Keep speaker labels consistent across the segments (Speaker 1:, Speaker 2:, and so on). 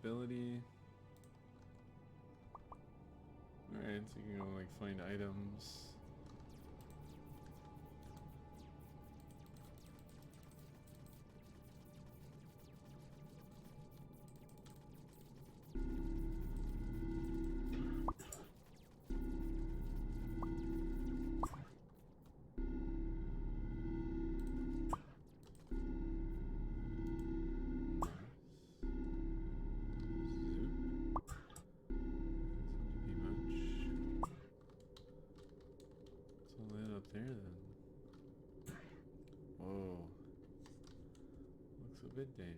Speaker 1: ability. Alright, so you can go like find items. There then. Whoa. Looks a bit dangerous.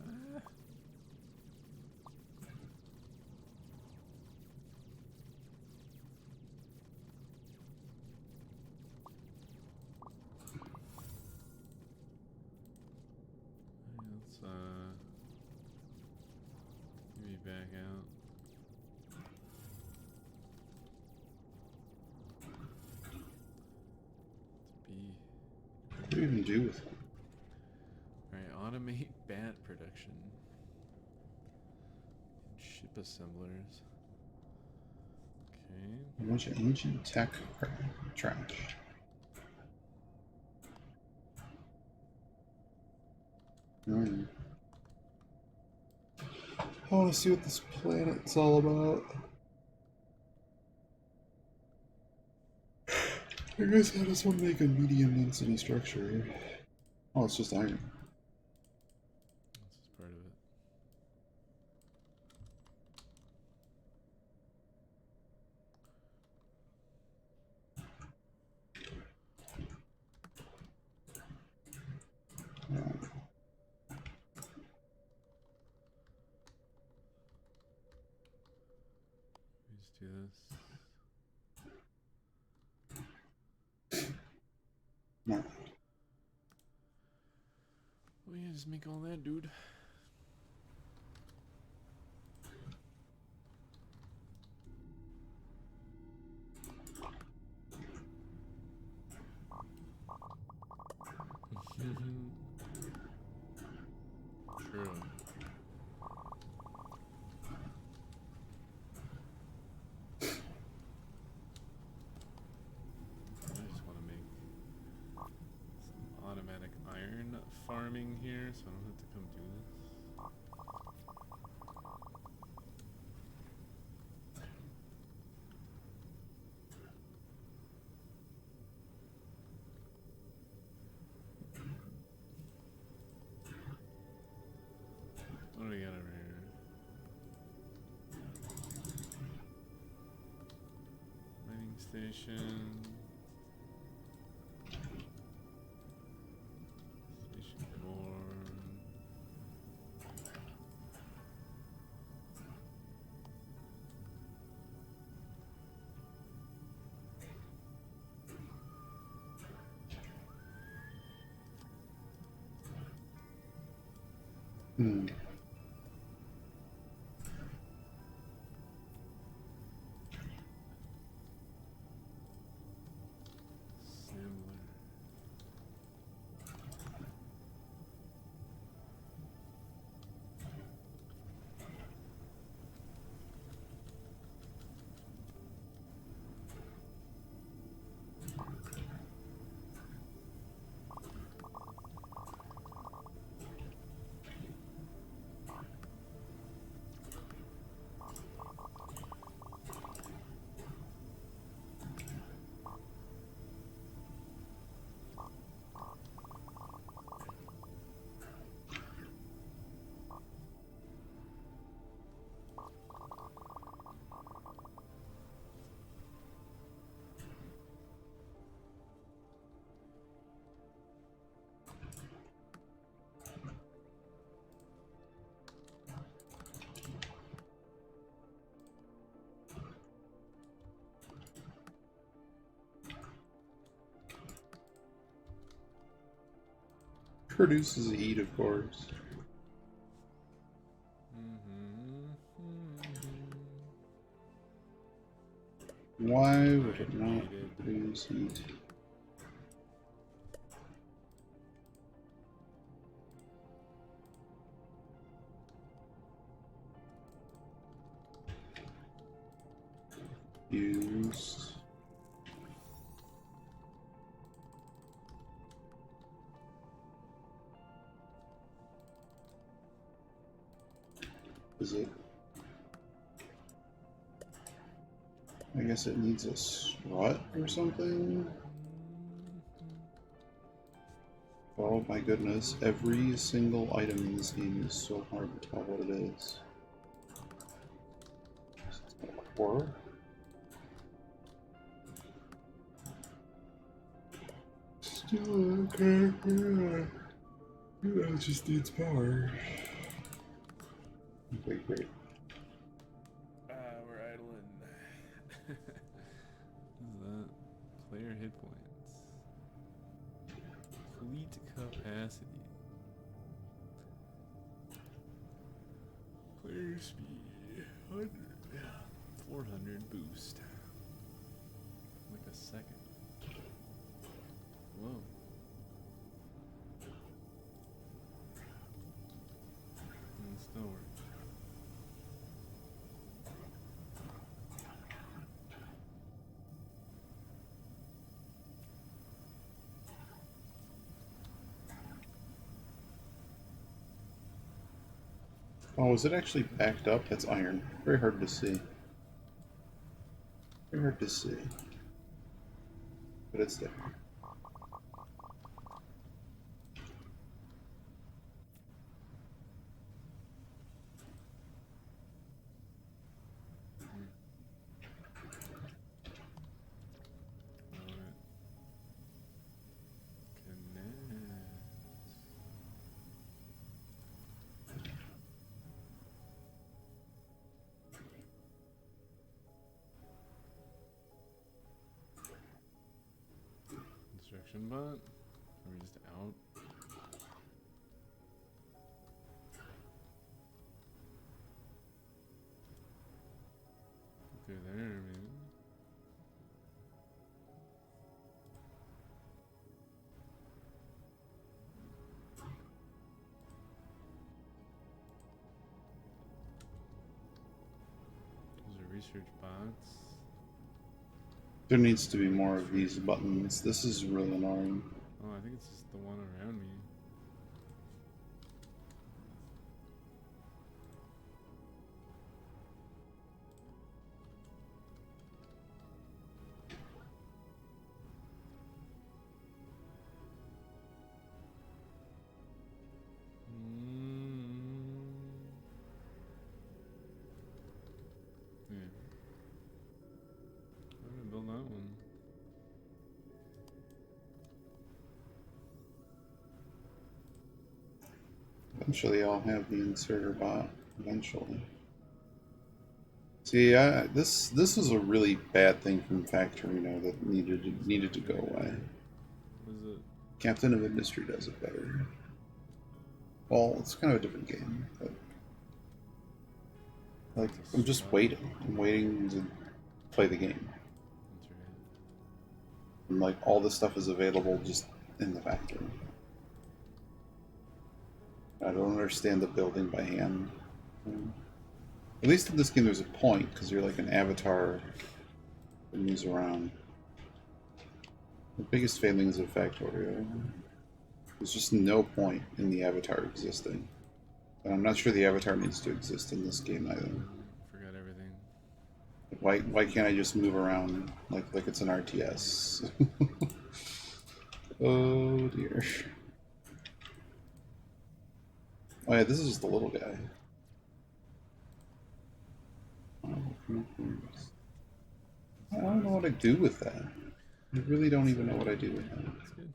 Speaker 1: Ah. Let's maybe back out.
Speaker 2: What do you even do with it?
Speaker 1: Alright, automate bat production. Ship assemblers. Okay.
Speaker 2: A bunch of ancient tech trash. Alright. I want to see what this planet's all about. I guess I just want to make a medium density structure. Oh, it's just iron.
Speaker 1: This is part of it. Let's do this.
Speaker 2: No.
Speaker 1: Oh yeah, just make all that, dude. True. I just want to make some automatic iron farming here, so I don't have to come do this. What do we got over here? Mining station. Station 4.
Speaker 2: Hmm.
Speaker 1: Assembler.
Speaker 2: Produces heat, of course. Why would it not
Speaker 1: Gated.
Speaker 2: produce heat? Used. Is it? I guess it needs a strut or something. Oh my goodness, every single item in this game is so hard to tell what it is. Core? Still okay, yeah. Yeah, it just needs power. Okay, great.
Speaker 1: We're idling. What is that? Player hit points. Fleet capacity. Player speed. 100. 400 boost. Like a second. Whoa. And it still works.
Speaker 2: Oh, is it actually backed up? That's iron. Very hard to see. Very hard to see. But it's there.
Speaker 1: Alright. Connect. Construction bot? Are we just out? Through there, man. Those are research bots.
Speaker 2: There needs to be more of these buttons. This is really annoying.
Speaker 1: Oh, I think it's just the one around me. Yeah. I'm gonna build that one.
Speaker 2: Eventually I'll have the inserter bot. Eventually. See, this is a really bad thing from Factorino that needed to go away.
Speaker 1: What is it?
Speaker 2: Captain of Industry does it better. Well, it's kind of a different game, but like I'm just waiting. I'm waiting to play the game.
Speaker 1: That's right.
Speaker 2: And like all this stuff is available just in the factory. I don't understand the building by hand. At least in this game there's a point, because you're like an avatar that moves around. The biggest failings of Factorio. There's just no point in the avatar existing. And I'm not sure the avatar needs to exist in this game either.
Speaker 1: Forgot everything.
Speaker 2: Why can't I just move around like it's an RTS? Oh dear. Oh yeah, this is just the little guy. I don't know what I do with that. I really don't even know what I do with that.
Speaker 1: That's good.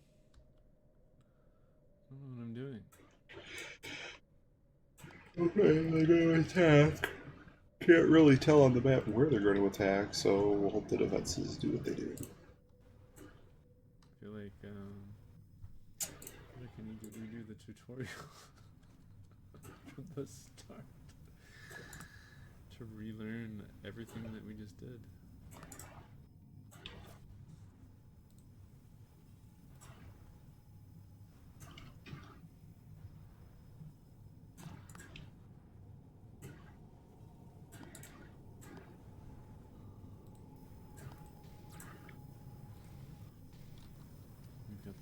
Speaker 1: I don't know what I'm doing.
Speaker 2: Okay, they're going to attack. Can't really tell on the map where they're going to attack, so we'll hope the defenses do what they do.
Speaker 1: I feel like I need to redo the tutorial from the start to relearn everything that we just did.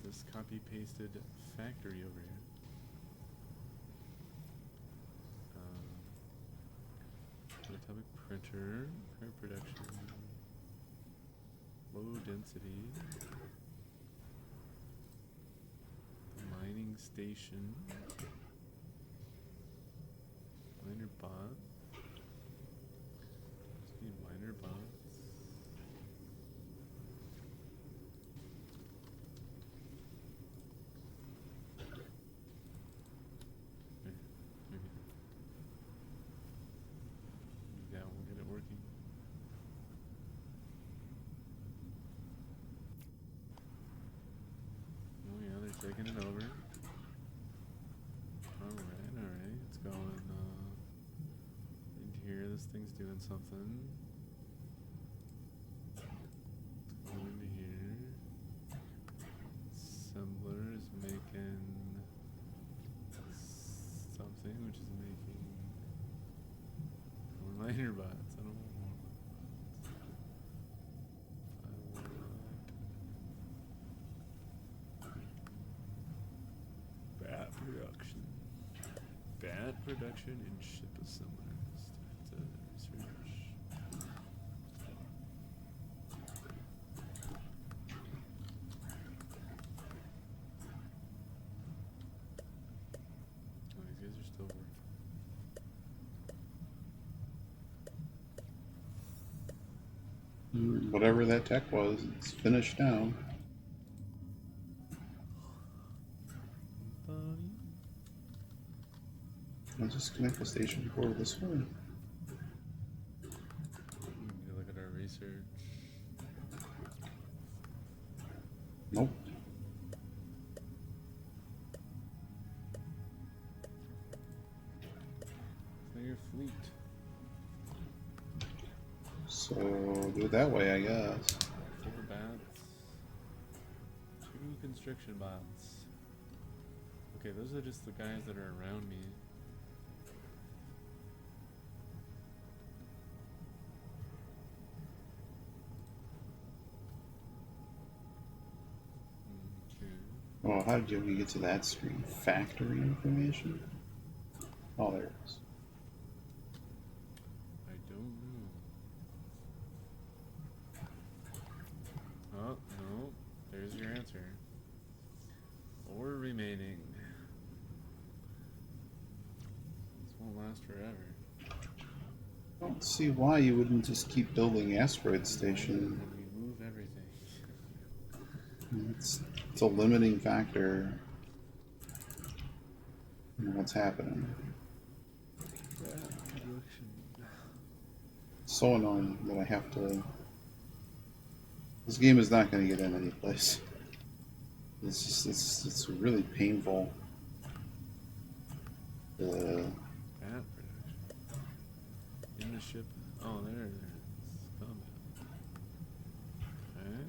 Speaker 1: this copy-pasted factory over here. Atomic printer, car production, low density, mining station, miner bot. Must be miner bots. Maybe. Yeah, we'll get it working. Oh yeah, they're taking it over. Alright, it's going into here. This thing's doing something. It's going into here. Assembler is making something, which is making more miner bots. I don't want more bots. I want bat production. Bat production and ship assemblers. To research. Oh, these guys are still working.
Speaker 2: Whatever that tech was, it's finished now. I'll just connect the station core to this one.
Speaker 1: Look at our research.
Speaker 2: Nope.
Speaker 1: Clear fleet.
Speaker 2: So do it that way, I guess.
Speaker 1: 4 bats. 2 construction bots. Okay, those are just the guys that are around me. Okay.
Speaker 2: Oh, how did we get to that screen? Factory information? Oh, there it is.
Speaker 1: I don't know. Oh, no. There's your answer. 4 remaining. This won't last forever.
Speaker 2: I don't see why you wouldn't just keep building asteroid station.
Speaker 1: And we move everything.
Speaker 2: It's a limiting factor in what's happening. So annoying that I have to. This game is not going to get in any place. It's just it's really painful.
Speaker 1: Bat production. In the ship. Oh, there it is. Combat. Okay.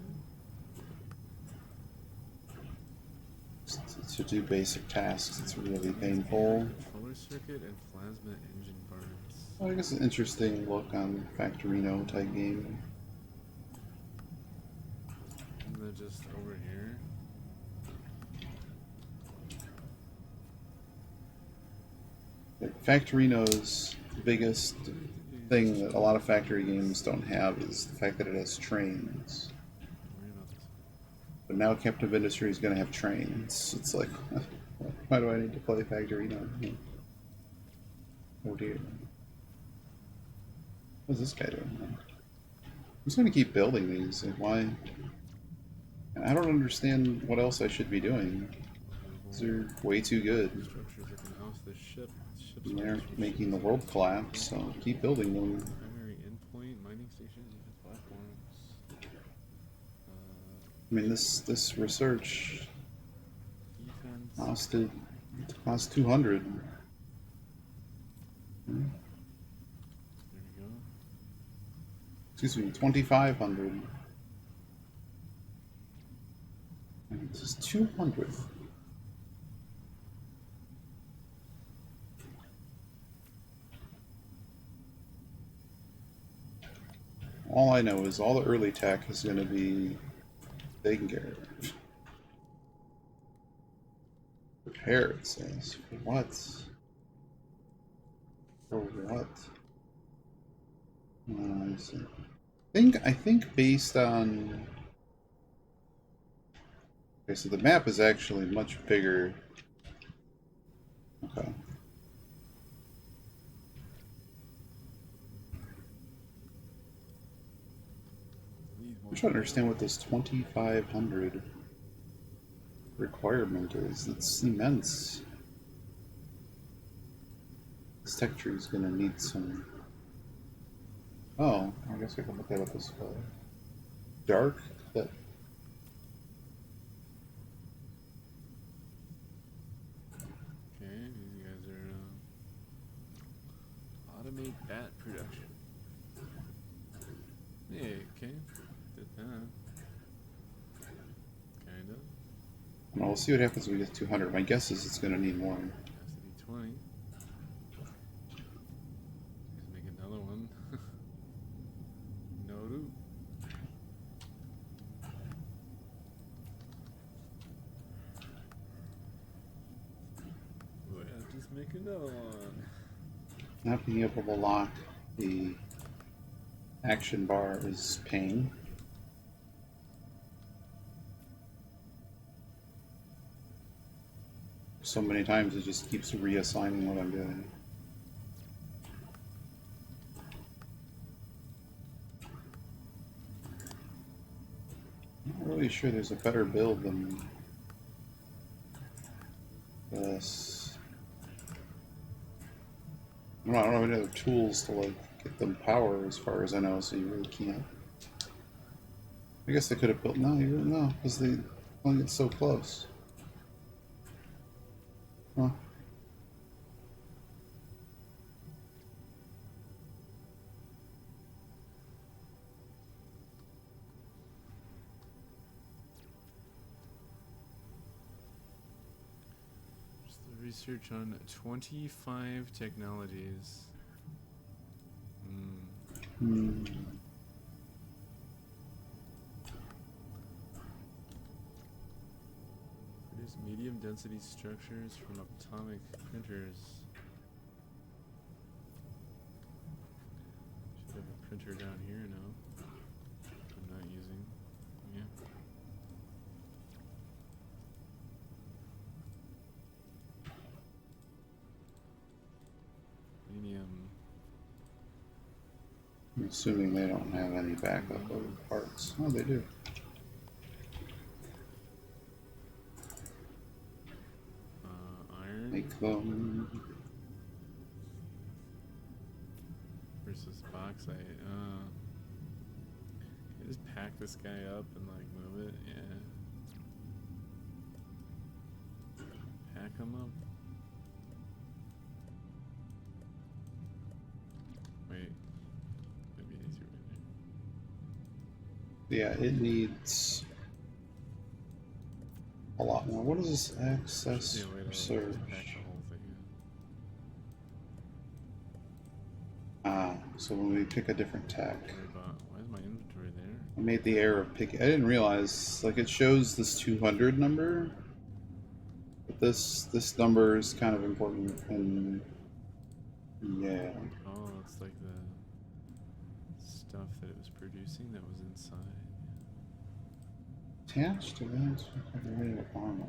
Speaker 2: To do basic tasks, it's really painful.
Speaker 1: Controller circuit and plasma engine parts.
Speaker 2: Well, I guess an interesting look on Factorino type game.
Speaker 1: And then just over here.
Speaker 2: Like Factorino's biggest thing that a lot of factory games don't have is the fact that it has trains.
Speaker 1: Worry about this.
Speaker 2: But now Captive Industry is going to have trains. It's like, why do I need to play Factorino? Oh dear. What's this guy doing? I'm just going to keep building these. Like, why? I don't understand what else I should be doing. These are way too good.
Speaker 1: Structures that can house this ship.
Speaker 2: And they're making the world collapse, so keep building them.
Speaker 1: Primary endpoint, mining stations, even platforms.
Speaker 2: I mean, this research
Speaker 1: Defense.
Speaker 2: cost 200.
Speaker 1: There we go.
Speaker 2: Excuse me, 2,500. And this is 200. All I know is all the early tech is going to be taken care of. Repair, it says. For what? For what? I see. I think based on. Okay, so the map is actually much bigger. Okay. I'm trying to understand what this 2,500 requirement is. It's immense. This tech tree is going to need some. Oh, I guess I can look at it this way. Dark? That.
Speaker 1: Okay, these guys are automate bat production. Yeah, okay, did that. Kind of.
Speaker 2: Well, we'll see what happens when we get to 200. My guess is it's going to need more.
Speaker 1: Has to be 20. Let's make another one. No do. We'll just make another one.
Speaker 2: Not being able to lock the action bar is pain. So many times it just keeps reassigning what I'm doing. I'm not really sure there's a better build than this. I don't have any other tools to like get them power as far as I know, so you really can't. I guess they could have built. No, you wouldn't know because they only get so close. Huh.
Speaker 1: Just the research on 25 technologies.
Speaker 2: Hmm.
Speaker 1: Produce medium density structures from atomic printers. Should have a printer down here now. I'm not using. Yeah. Medium.
Speaker 2: I'm assuming they don't have any backup of parts. Oh, they do.
Speaker 1: Iron
Speaker 2: Make them.
Speaker 1: versus bauxite. Can I just pack this guy up and like move it? Yeah. Pack him up. Wait. Maybe it needs to be right
Speaker 2: Yeah, it needs a lot more. What is this access
Speaker 1: there. Yeah, wait, I'll
Speaker 2: search?
Speaker 1: just pack the whole thing
Speaker 2: So when we pick a different tech,
Speaker 1: why is my inventory there?
Speaker 2: I made the error of picking. I didn't realize like it shows this 200 number, but this number is kind of important. And yeah,
Speaker 1: Oh, it's like the stuff that it was producing that was inside.
Speaker 2: attached to that array of armor.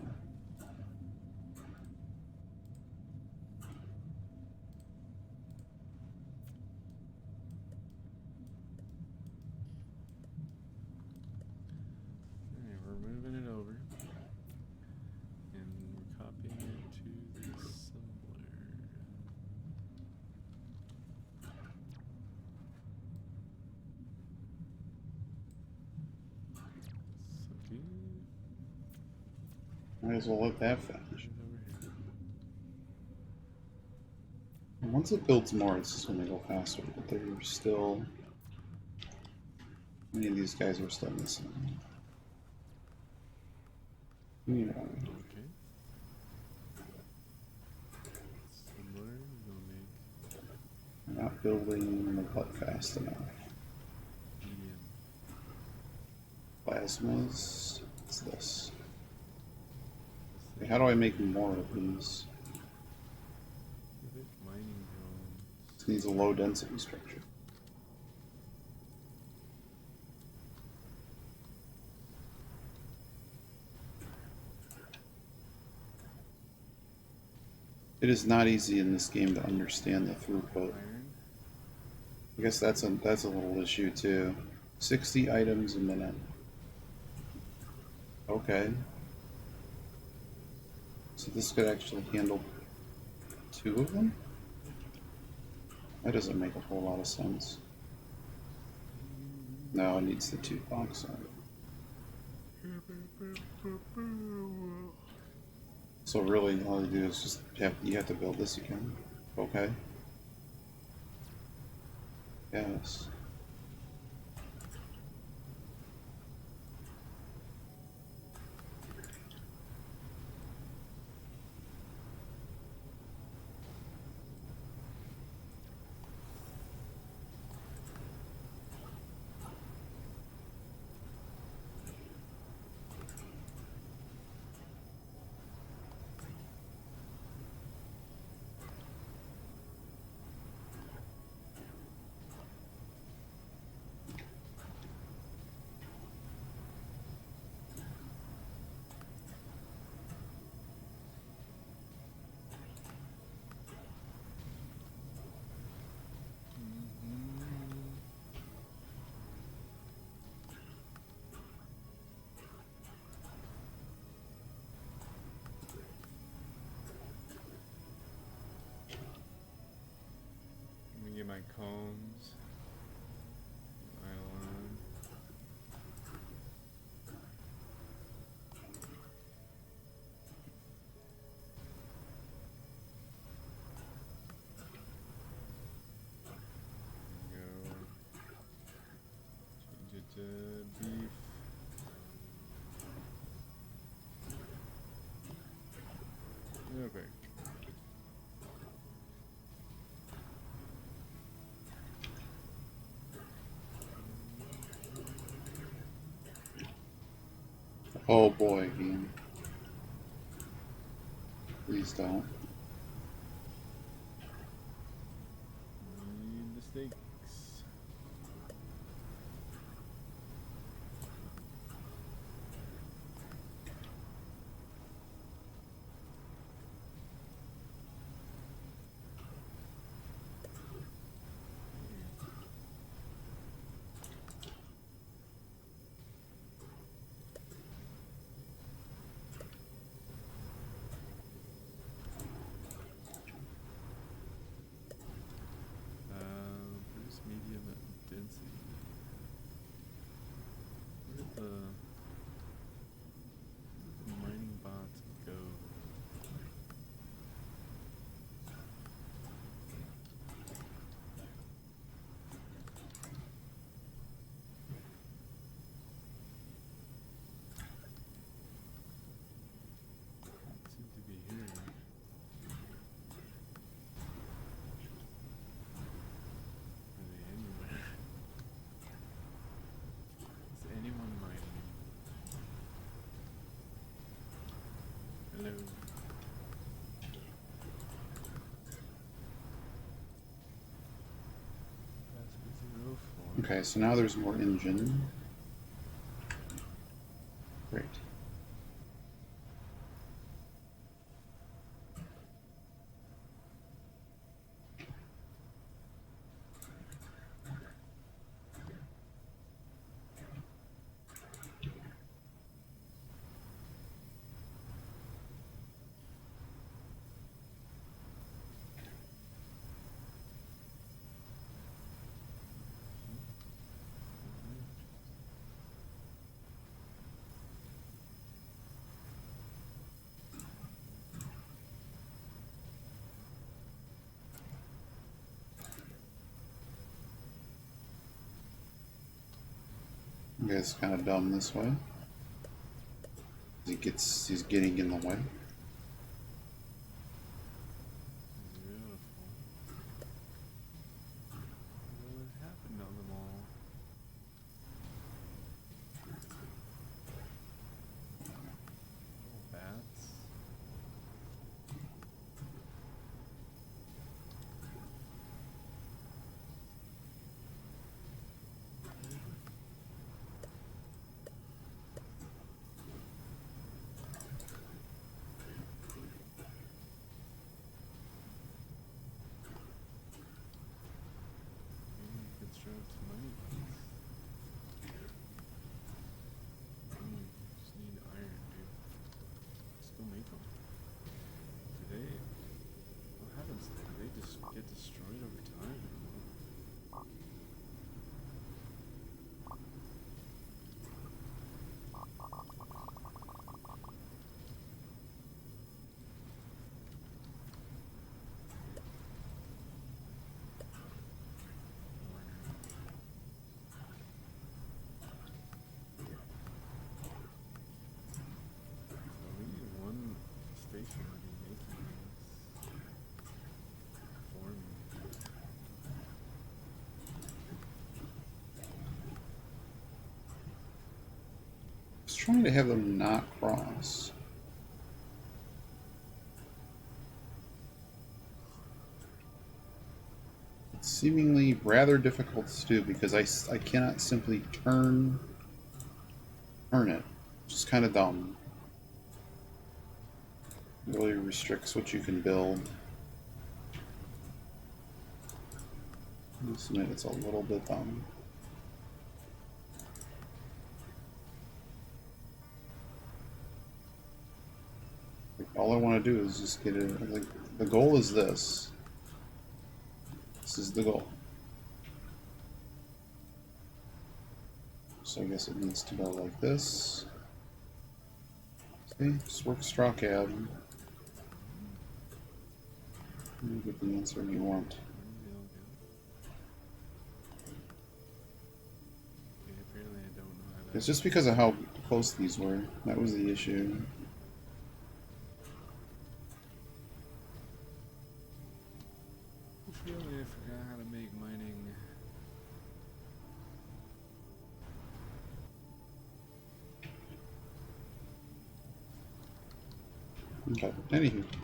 Speaker 1: Alright, we're moving it over. And we're copying it to the assembler. So good.
Speaker 2: Might as well let that finish.
Speaker 1: Move over here.
Speaker 2: And once it builds more, it's just going to go faster. But they're still. Many of these guys are still missing. You know.
Speaker 1: Okay. Assembler, we'll make
Speaker 2: Not building the butt fast enough.
Speaker 1: medium.
Speaker 2: Plasmas. What's this? Okay, how do I make more of these?
Speaker 1: Give it mining drones.
Speaker 2: This needs a low density structure. It is not easy in this game to understand the throughput.
Speaker 1: Iron.
Speaker 2: I guess that's a little issue too. 60 items a minute. Okay. So this could actually handle 2 of them? That doesn't make a whole lot of sense. No, it needs the 2 bauxite. So really, all you do is just you have to build this again. Okay. Yes.
Speaker 1: Let me get my combs. Nylon. There we go. Change it to beef. Okay.
Speaker 2: Oh boy, Ian. Please don't.
Speaker 1: Need the steaks. Produce medium density. Where did the mining bots go? Seem to be here. Are they anywhere? Is anyone mining? Hello. Pascal 04.
Speaker 2: Okay, so now there's more engine. Great. You guys kind of dumb this way. He's getting in the way.
Speaker 1: Beautiful. What happened on them all? Little bats.
Speaker 2: trying to have them not cross. It's seemingly rather difficult to do because I cannot simply turn it. Which is kind of dumb. It really restricts what you can build. This minute it's a little bit dumb. Like, all I want to do is just get it. Like, the goal is this. This is the goal. So I guess it needs to go like this. See, just work straw cab. You get the answer you want.
Speaker 1: Apparently I don't know how that.
Speaker 2: It's just because of how close these were. That was the issue.
Speaker 1: Apparently I forgot how to make mining.
Speaker 2: Okay, anywho.
Speaker 1: Place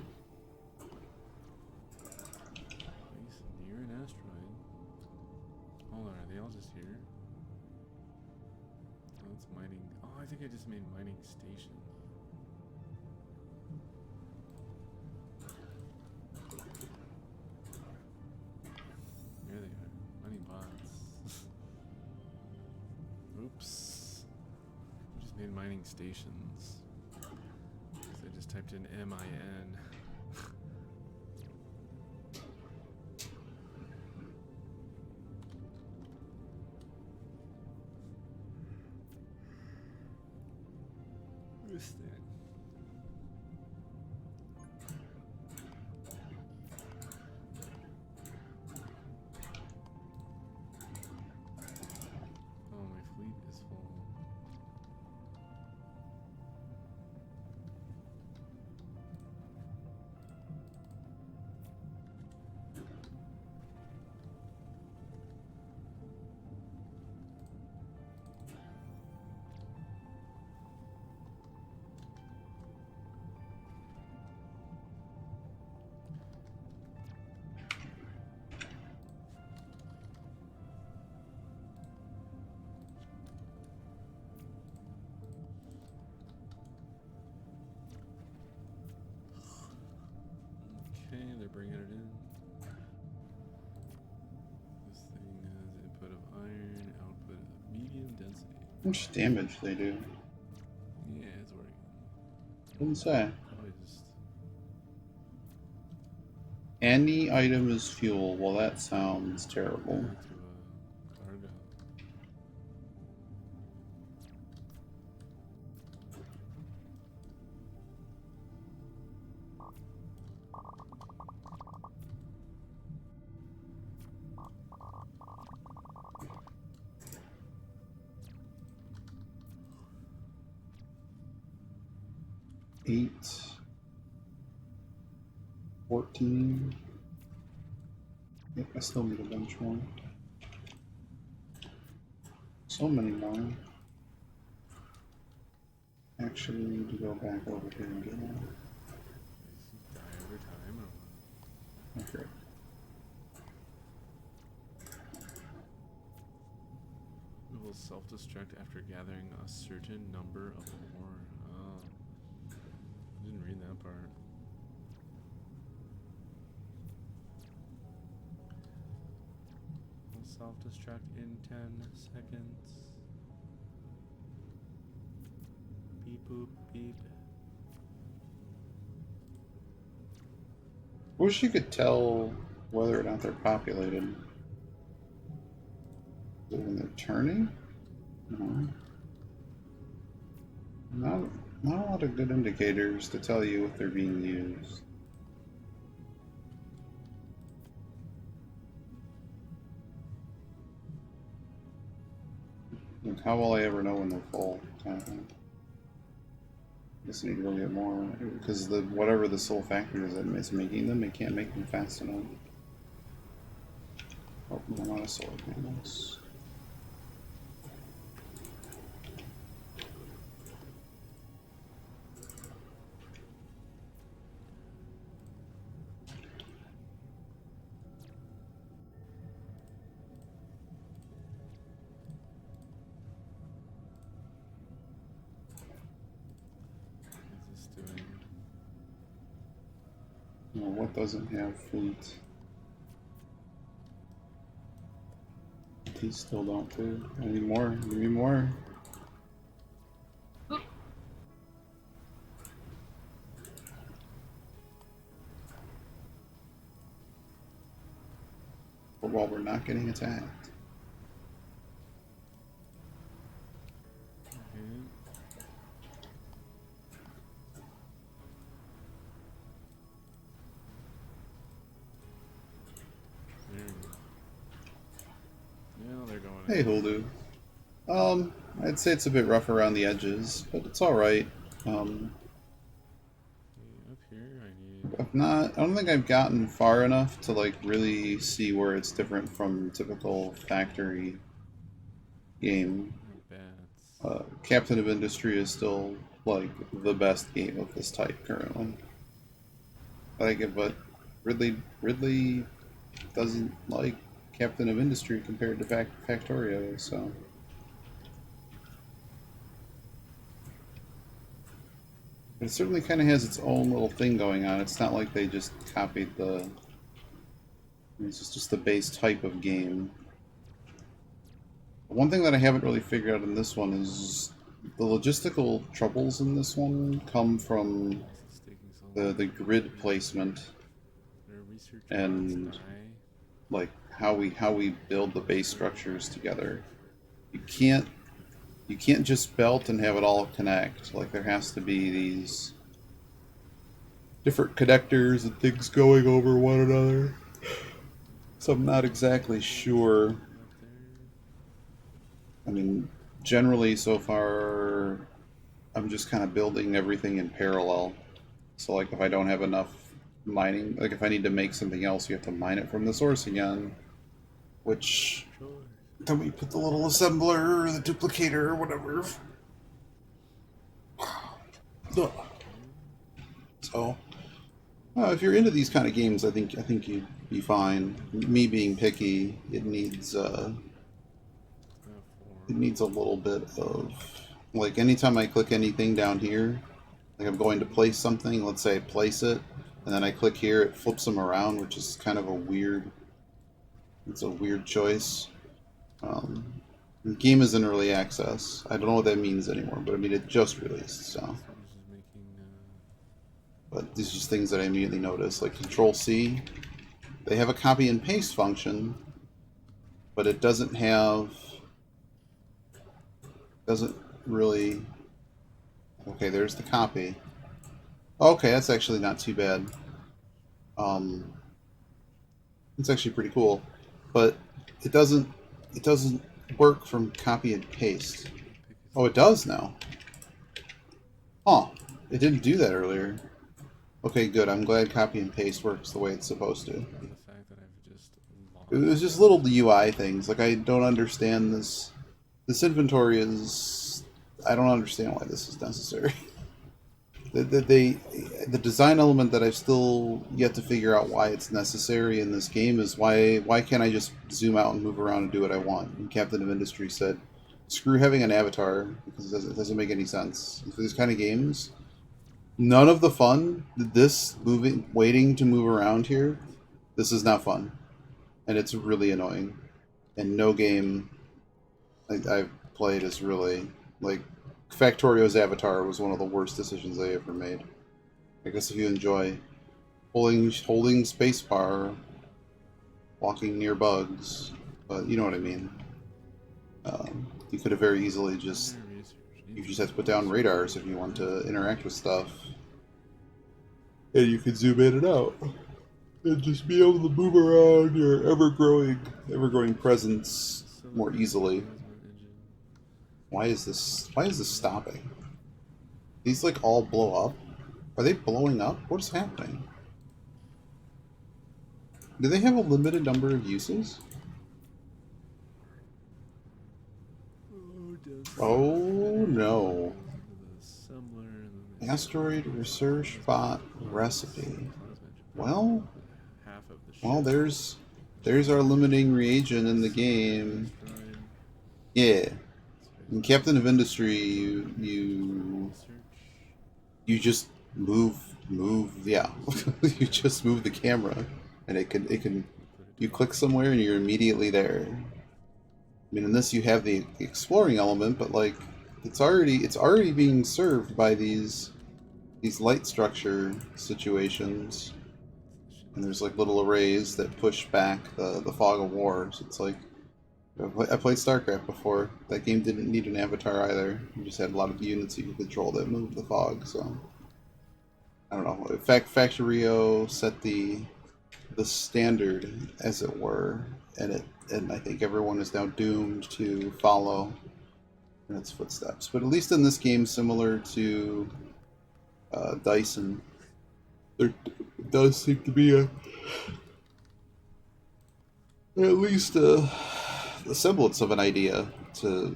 Speaker 1: near an asteroid. Hold on, are they all just here? Oh, that's mining. Oh, I think I just made mining station. There they are. Mining bots. Oops. I just made mining stations. Because I just typed in MIN. This thing. Oh, my fleet is full. Okay, they're bringing it in. This thing has input of iron, output of medium density.
Speaker 2: How much damage they do?
Speaker 1: Yeah, it's working.
Speaker 2: Doesn't say.
Speaker 1: Probably just.
Speaker 2: Any item is fuel. Well, that sounds terrible.
Speaker 1: To a cargo.
Speaker 2: Eight. 14. Yep, I still need a bunch more. So many more. Actually, need to go back over here and get more.
Speaker 1: Die over time or what?
Speaker 2: Okay.
Speaker 1: It will self-destruct after gathering a certain number of ore. Oh. I didn't read that part. Will self-destruct in 10 seconds. Beep boop beep.
Speaker 2: Wish you could tell whether or not they're populated. Is it when they're turning? No. Not a lot of good indicators to tell you if they're being used. Like, how will I ever know when they're full? Kind of thing. Guess I need to go get more because whatever the sole factor is that is making them, it can't make them fast enough. Oh, I'm out of solar panels. Oh, what doesn't have fleet? These still don't too. I need more. Give me more. But while we're not getting attacked.
Speaker 1: Okay. There we go. Yeah, they're going
Speaker 2: Hey,
Speaker 1: in.
Speaker 2: Huldu. I'd say it's a bit rough around the edges, but it's alright.
Speaker 1: Okay, up here I need...
Speaker 2: I don't think I've gotten far enough to like really see where it's different from typical factory game.
Speaker 1: bats.
Speaker 2: Captain of Industry is still like the best game of this type currently. I like it, but Ridley doesn't like Captain of Industry compared to Factorio, so. It certainly kind of has its own little thing going on. It's not like they just copied the. It's just the base type of game. One thing that I haven't really figured out in this one is the logistical troubles in this one come from
Speaker 1: Why is this taking so
Speaker 2: the
Speaker 1: long?
Speaker 2: grid placement
Speaker 1: Their research bots
Speaker 2: and
Speaker 1: die.
Speaker 2: like how we build the base structures together. You can't just belt and have it all connect. Like there has to be these different connectors and things going over one another. So I'm not exactly sure.
Speaker 1: Up there.
Speaker 2: I mean, generally so far, I'm just kind of building everything in parallel. So like if I don't have enough mining, like if I need to make something else, you have to mine it from the source again. Which
Speaker 1: Sure.
Speaker 2: then we put the little assembler or the duplicator or whatever. Ugh. So, if you're into these kind of games, I think you'd be fine. Me being picky, it needs it needs a little bit of like anytime I click anything down here, like I'm going to place something. Let's say I place it, and then I click here, it flips them around, which is kind of a weird. It's a weird choice. Um, the game is in early access. I don't know what that means anymore, but I mean it just released, so.
Speaker 1: This one is just making.
Speaker 2: But these are just things that I immediately notice. Like Control C, they have a copy and paste function, but it doesn't really. Okay, there's the copy. Okay, that's actually not too bad. Um, it's actually pretty cool, but it doesn't work from copy and paste.
Speaker 1: Pick its
Speaker 2: Oh, it does now. Huh? It didn't do that earlier. Okay, good. I'm glad copy and paste works the way it's supposed to.
Speaker 1: the fact that I've just
Speaker 2: It
Speaker 1: lost.
Speaker 2: was just little UI things. Like I don't understand this. This inventory is. I don't understand why this is necessary. The design element that I've still yet to figure out why it's necessary in this game is why can't I just zoom out and move around and do what I want? And Captain of Industry said, "Screw having an avatar because it doesn't make any sense for these kind of games. None of the fun. This moving, waiting to move around here. This is not fun, and it's really annoying. And no game I've played is really like Factorio's Avatar was one of the worst decisions they ever made. I guess if you enjoy holding spacebar, walking near bugs, but you know what I mean. You could have very easily just you just have to put down radars if you want to interact with stuff, and you could zoom in and out, and just be able to move around your ever growing presence more easily. Why is this stopping? These like all blow up? Are they blowing up? What's happening? Do they have a limited number of uses? Oh no. Asteroid research bot recipe. Well, there's our limiting reagent in the game. Yeah. In Captain of Industry, you just move move. Yeah, you just move the camera, and it can.
Speaker 1: Put it
Speaker 2: You
Speaker 1: down.
Speaker 2: click somewhere, and you're immediately there. I mean, in this you have the exploring element, but like it's already being served by these light structure situations,
Speaker 1: This shit
Speaker 2: and
Speaker 1: is
Speaker 2: there's
Speaker 1: so
Speaker 2: like little arrays that push back the fog of war. So it's like I played StarCraft before. That game didn't need an avatar either. You just had a lot of units you could control that moved the fog. So I don't know. In fact, Factorio set the standard, as it were, and I think everyone is now doomed to follow in its footsteps. But at least in this game, similar to Dyson, there does seem to be at least a semblance of an idea to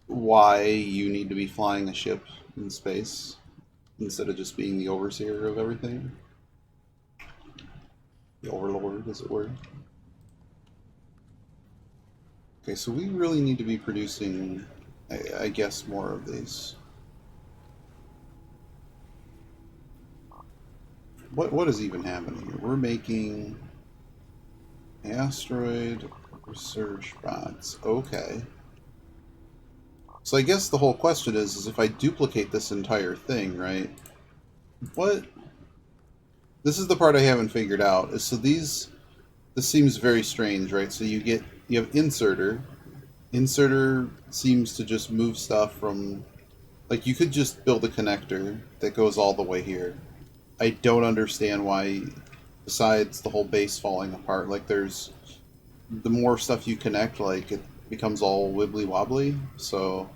Speaker 2: why you need to be flying a ship in space instead of just being the overseer of everything, the overlord, as it were. Okay, so we really need to be producing, I guess, more of these. What is even happening here? We're making asteroid research bots. Okay. So I guess the whole question is if I duplicate this entire thing, right? What? This is the part I haven't figured out. Is so these. This seems very strange, right? So you have inserter. Inserter seems to just move stuff from, like, you could just build a connector that goes all the way here. I don't understand why, besides the whole base falling apart, like there's the more stuff you connect, like it becomes all wibbly wobbly. So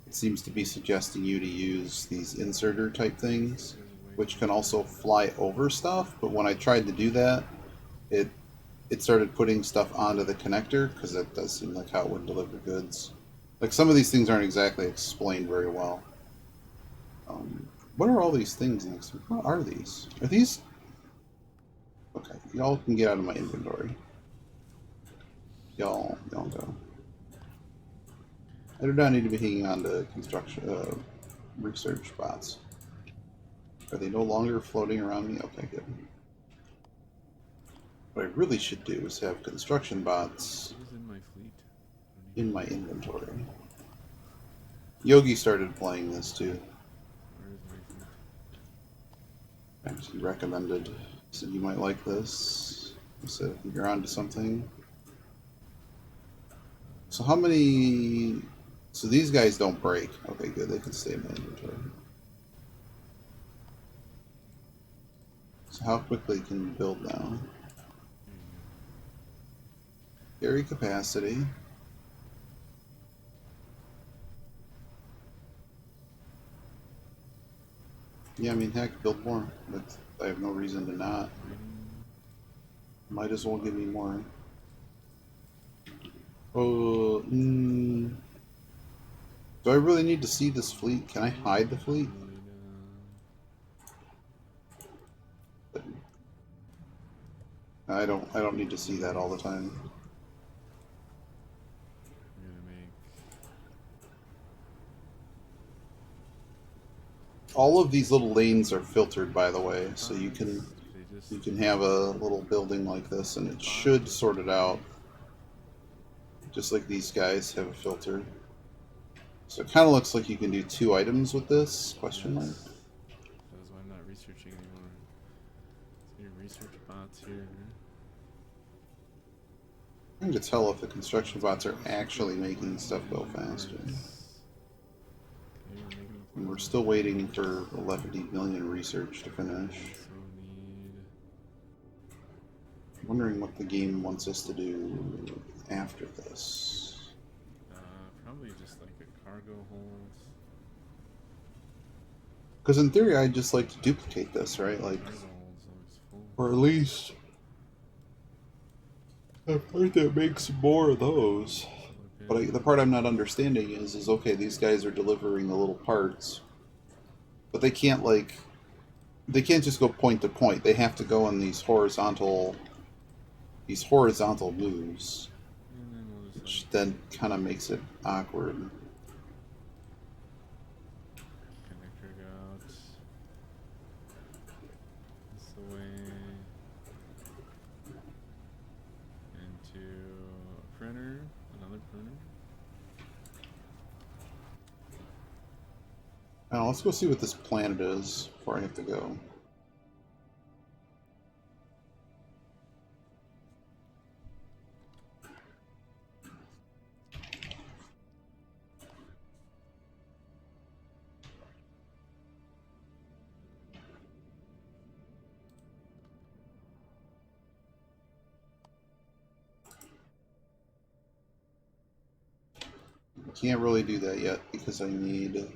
Speaker 2: it seems to be suggesting you to use these inserter type things,
Speaker 1: There's a way
Speaker 2: which can
Speaker 1: closer.
Speaker 2: also fly over stuff. But when I tried to do that, it it started putting stuff onto the connector because that does seem like how it would deliver goods. Like some of these things aren't exactly explained very well. What are all these things next to me? What are these? Are these? Okay, y'all can get out of my inventory. Y'all go. I do not need to be hanging on to construction research bots. Are they no longer floating around me? Okay, good. What I really should do is have construction bots
Speaker 1: What is in my fleet? I don't
Speaker 2: in
Speaker 1: even
Speaker 2: my
Speaker 1: know.
Speaker 2: inventory. Yogi started playing this too.
Speaker 1: Where is my fleet?
Speaker 2: And he recommended, he said you might like this. He said you're onto something. So how many? So these guys don't break. Okay, good. They can stay in my inventory. So how quickly can you build now?
Speaker 1: There you go.
Speaker 2: Carry capacity. Yeah, I mean, heck, build more. But I have no reason to not.
Speaker 1: Mining.
Speaker 2: Might as well give me more. Oh, do I really need to see this fleet? Can I hide the fleet? I don't need to see that all the time.
Speaker 1: We're gonna make.
Speaker 2: All of these little lanes are filtered, by the way, so you
Speaker 1: Bots.
Speaker 2: can
Speaker 1: They just.
Speaker 2: you can have a little building like this, and it should sort it out, just like these guys have a filter. So it kind of looks like you can do 2 items with this, question mark.
Speaker 1: Yes. That's why I'm not researching anymore. So your research bots here.
Speaker 2: I can tell if the construction
Speaker 1: Let's go
Speaker 2: bots are actually making stuff go faster.
Speaker 1: Okay, we're making a
Speaker 2: And we're
Speaker 1: plaza.
Speaker 2: still waiting for 11 million research to finish.
Speaker 1: Also need.
Speaker 2: I'm wondering what the game wants us to do after this.
Speaker 1: Probably just like a cargo hold.
Speaker 2: Because in theory, I'd just like to duplicate this, right? Like,
Speaker 1: Cargo hold's always full.
Speaker 2: or at least I've heard that makes more of those.
Speaker 1: Slip
Speaker 2: But the
Speaker 1: in.
Speaker 2: part I'm not understanding is okay, these guys are delivering the little parts, but they can't just go point to point. They have to go in these horizontal moves,
Speaker 1: And then we'll just
Speaker 2: which
Speaker 1: like
Speaker 2: then kind of makes it awkward.
Speaker 1: connector out.
Speaker 2: Now let's go see what this planet is before I have to go. Can't really do that yet because I need.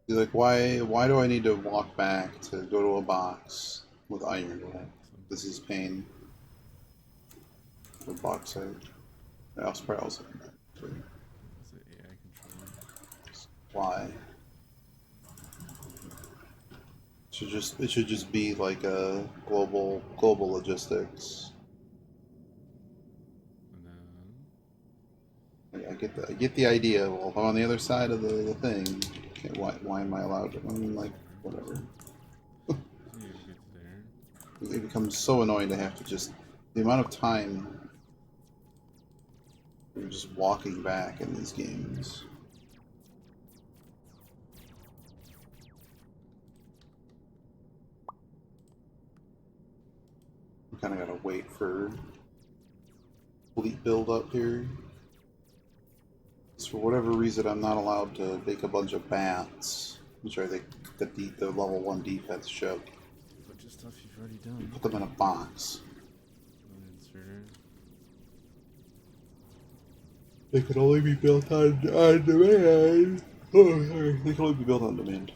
Speaker 2: Like, why do I need to walk back to go to a box with iron? This is pain. The box I was probably also in that too.
Speaker 1: Is it AI controller?
Speaker 2: Why? It should just be like a global logistics.
Speaker 1: And then
Speaker 2: I get the idea. Well, if I'm on the other side of the thing, okay, why am I allowed to? I mean, like, whatever.
Speaker 1: you get there.
Speaker 2: It becomes so annoying to have to just the amount of time you're just walking back in these games. I kind of gotta wait for fleet build up here. For whatever reason, I'm not allowed to make a bunch of bats, which are the level 1 defense ship.
Speaker 1: But just stuff you've already done.
Speaker 2: Put them in a box.
Speaker 1: Inserter.
Speaker 2: They can only be built on demand. Oh, sorry. They can only be built on demand.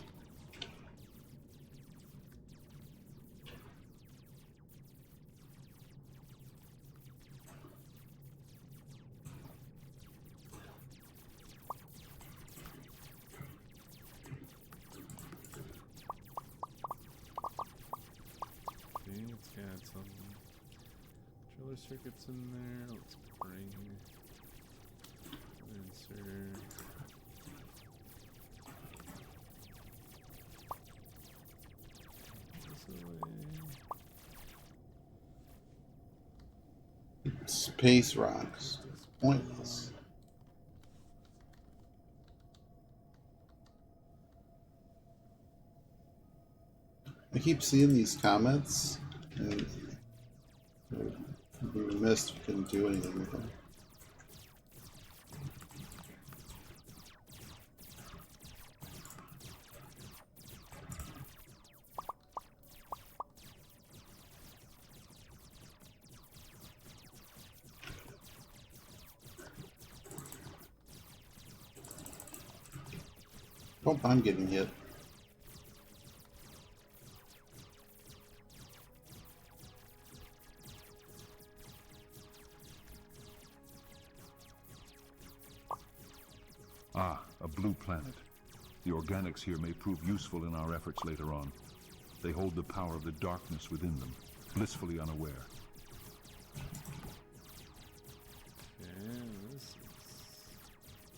Speaker 1: It's got some controller circuits in there. Let's bring the inserter. This away.
Speaker 2: Space rocks. It's pointless. I keep seeing these comments, and we missed. We couldn't do anything with them. Oh, I'm getting hit.
Speaker 3: Ah, a blue planet. The organics here may prove useful in our efforts later on. They hold the power of the darkness within them, blissfully unaware.
Speaker 1: Okay, this is...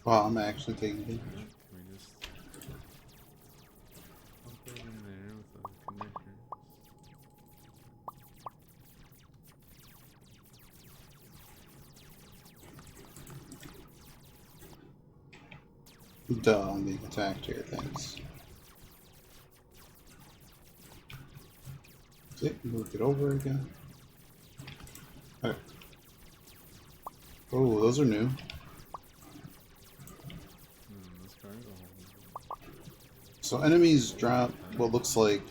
Speaker 2: Wow, I'm actually taking it.
Speaker 1: Can we just pump it in there with the connectors?
Speaker 2: Duh, I'm being attacked here, thanks. See, moved it over again. Alright. Oh, those are new.
Speaker 1: This card is
Speaker 2: So enemies drop what looks like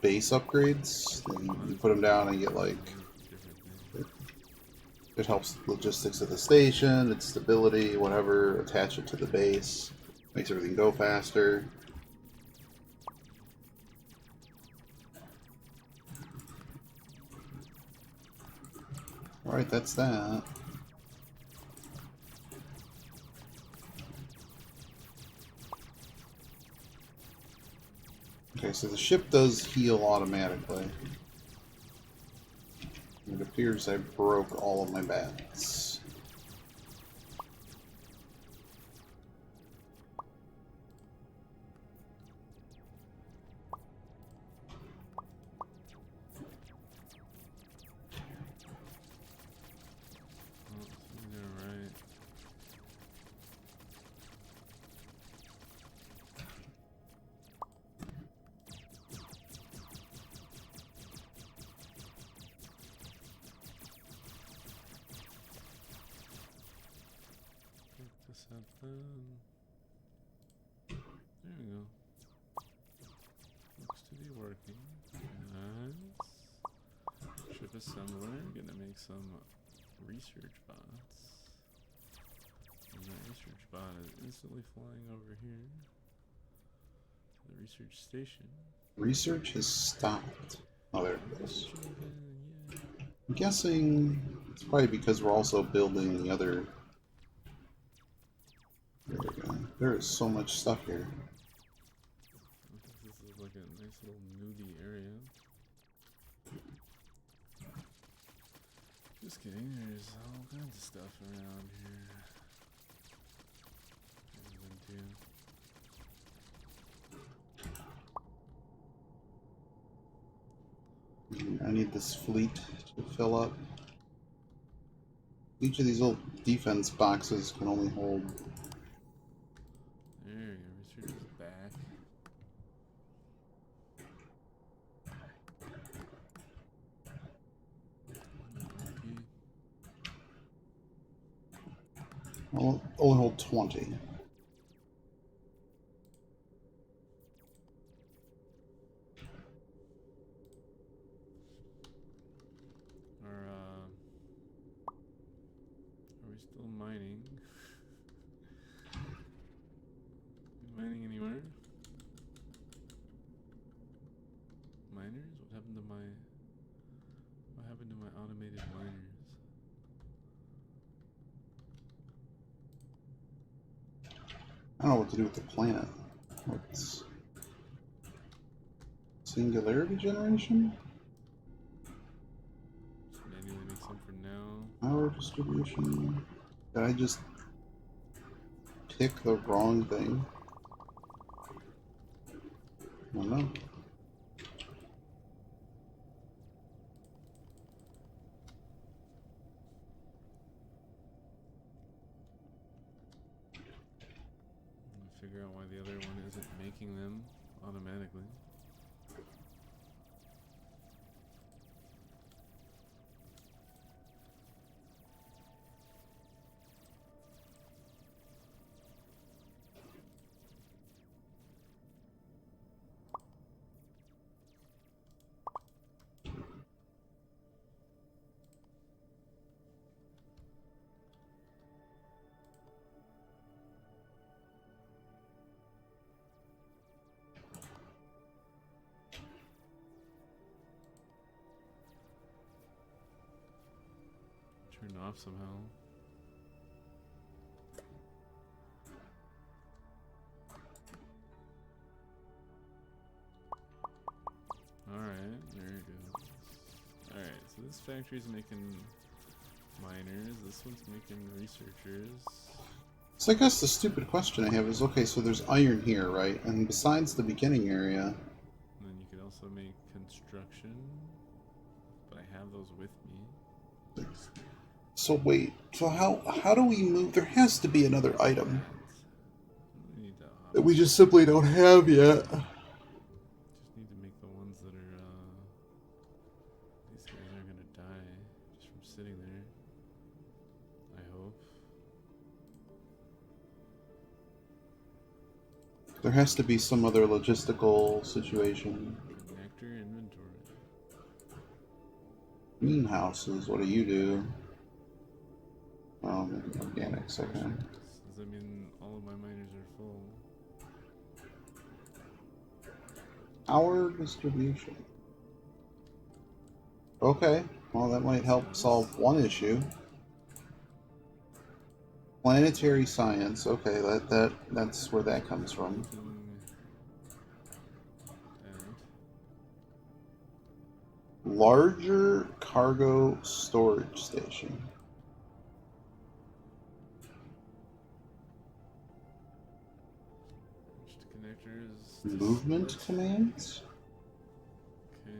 Speaker 2: base upgrades. And you put them down and get like... It helps logistics of the station, its stability, whatever. Attach it to the base. Makes everything go faster. Alright, that's that. Okay, so the ship does heal automatically. It appears I broke all of my bats.
Speaker 1: There we go. Looks to be working. Nice. Ship assembler. Gonna make some research bots. And that research bot is instantly flying over here. The research station.
Speaker 2: Research has stopped. Oh, there it goes.
Speaker 1: Yeah.
Speaker 2: I'm guessing it's probably because we're also building the other. There we go. There is so much stuff here.
Speaker 1: This is like a nice little nudie area. Just kidding, there's all kinds of stuff around here.
Speaker 2: I need this fleet to fill up. Each of these little defense boxes can only hold.
Speaker 1: There you go, research is back.
Speaker 2: I'll only hold 20.
Speaker 1: Are we still mining? Mining anywhere? Miners? What happened to my automated miners?
Speaker 2: I don't know what to do with the planet. What's singularity generation?
Speaker 1: Just manually make some for now.
Speaker 2: Power distribution. Did I just pick the wrong thing? I don't know.
Speaker 1: Figure out why the other one isn't making them automatically. Turned off somehow. Alright, there it goes. Alright, so this factory's making miners, this one's making researchers.
Speaker 2: So I guess the stupid question I have is, okay, so there's iron here, right? And besides the beginning area...
Speaker 1: And then you could also make construction, but I have those with me.
Speaker 2: So wait, so how do we move? There has to be another item that we just simply don't have yet.
Speaker 1: Just need to make the ones that are, these guys aren't gonna die just from sitting there. I hope.
Speaker 2: There has to be some other logistical situation.
Speaker 1: Connector inventory.
Speaker 2: Greenhouses, what do you do? Organics, okay.
Speaker 1: Does that mean all of my miners are full?
Speaker 2: Power distribution. Okay, well that might help solve one issue. Planetary science, okay, that's where that comes from. Larger cargo storage station. Movement commands?
Speaker 1: Okay.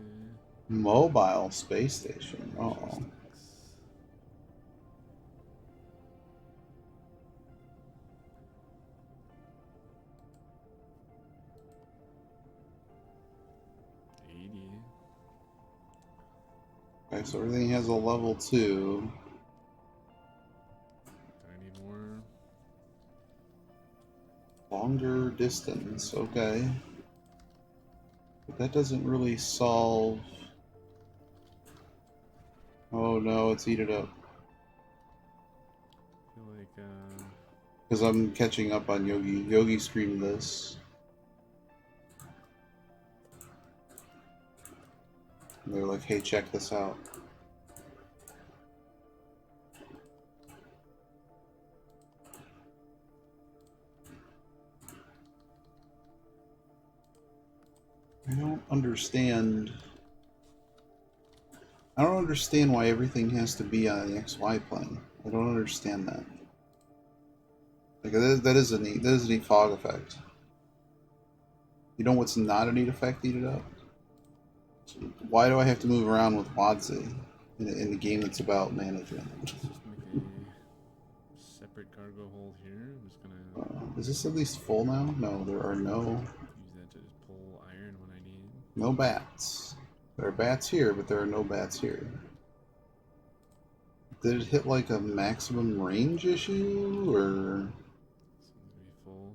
Speaker 2: Mobile space station. Uh-oh. Okay, so everything has a level 2.
Speaker 1: Do I need more?
Speaker 2: longer distance, okay. But that doesn't really solve... Oh no, it's eat it up.
Speaker 1: I feel like,
Speaker 2: Because I'm catching up on Yogi. Yogi streamed this. And they're like, hey, check this out. I don't understand. I don't understand why everything has to be on the XY plane. I don't understand that. Like that is a neat fog effect. You know what's not a neat effect? Eat it up. So why do I have to move around with Wadzi in a game that's about management?
Speaker 1: let's just make a separate cargo hold here. I'm just gonna
Speaker 2: Is this at least full now? No, there are no
Speaker 1: use that to just pull iron when I need.
Speaker 2: no bats. There are bats here, but there are no bats here. Did it hit like a maximum range issue, or
Speaker 1: Seems to be full.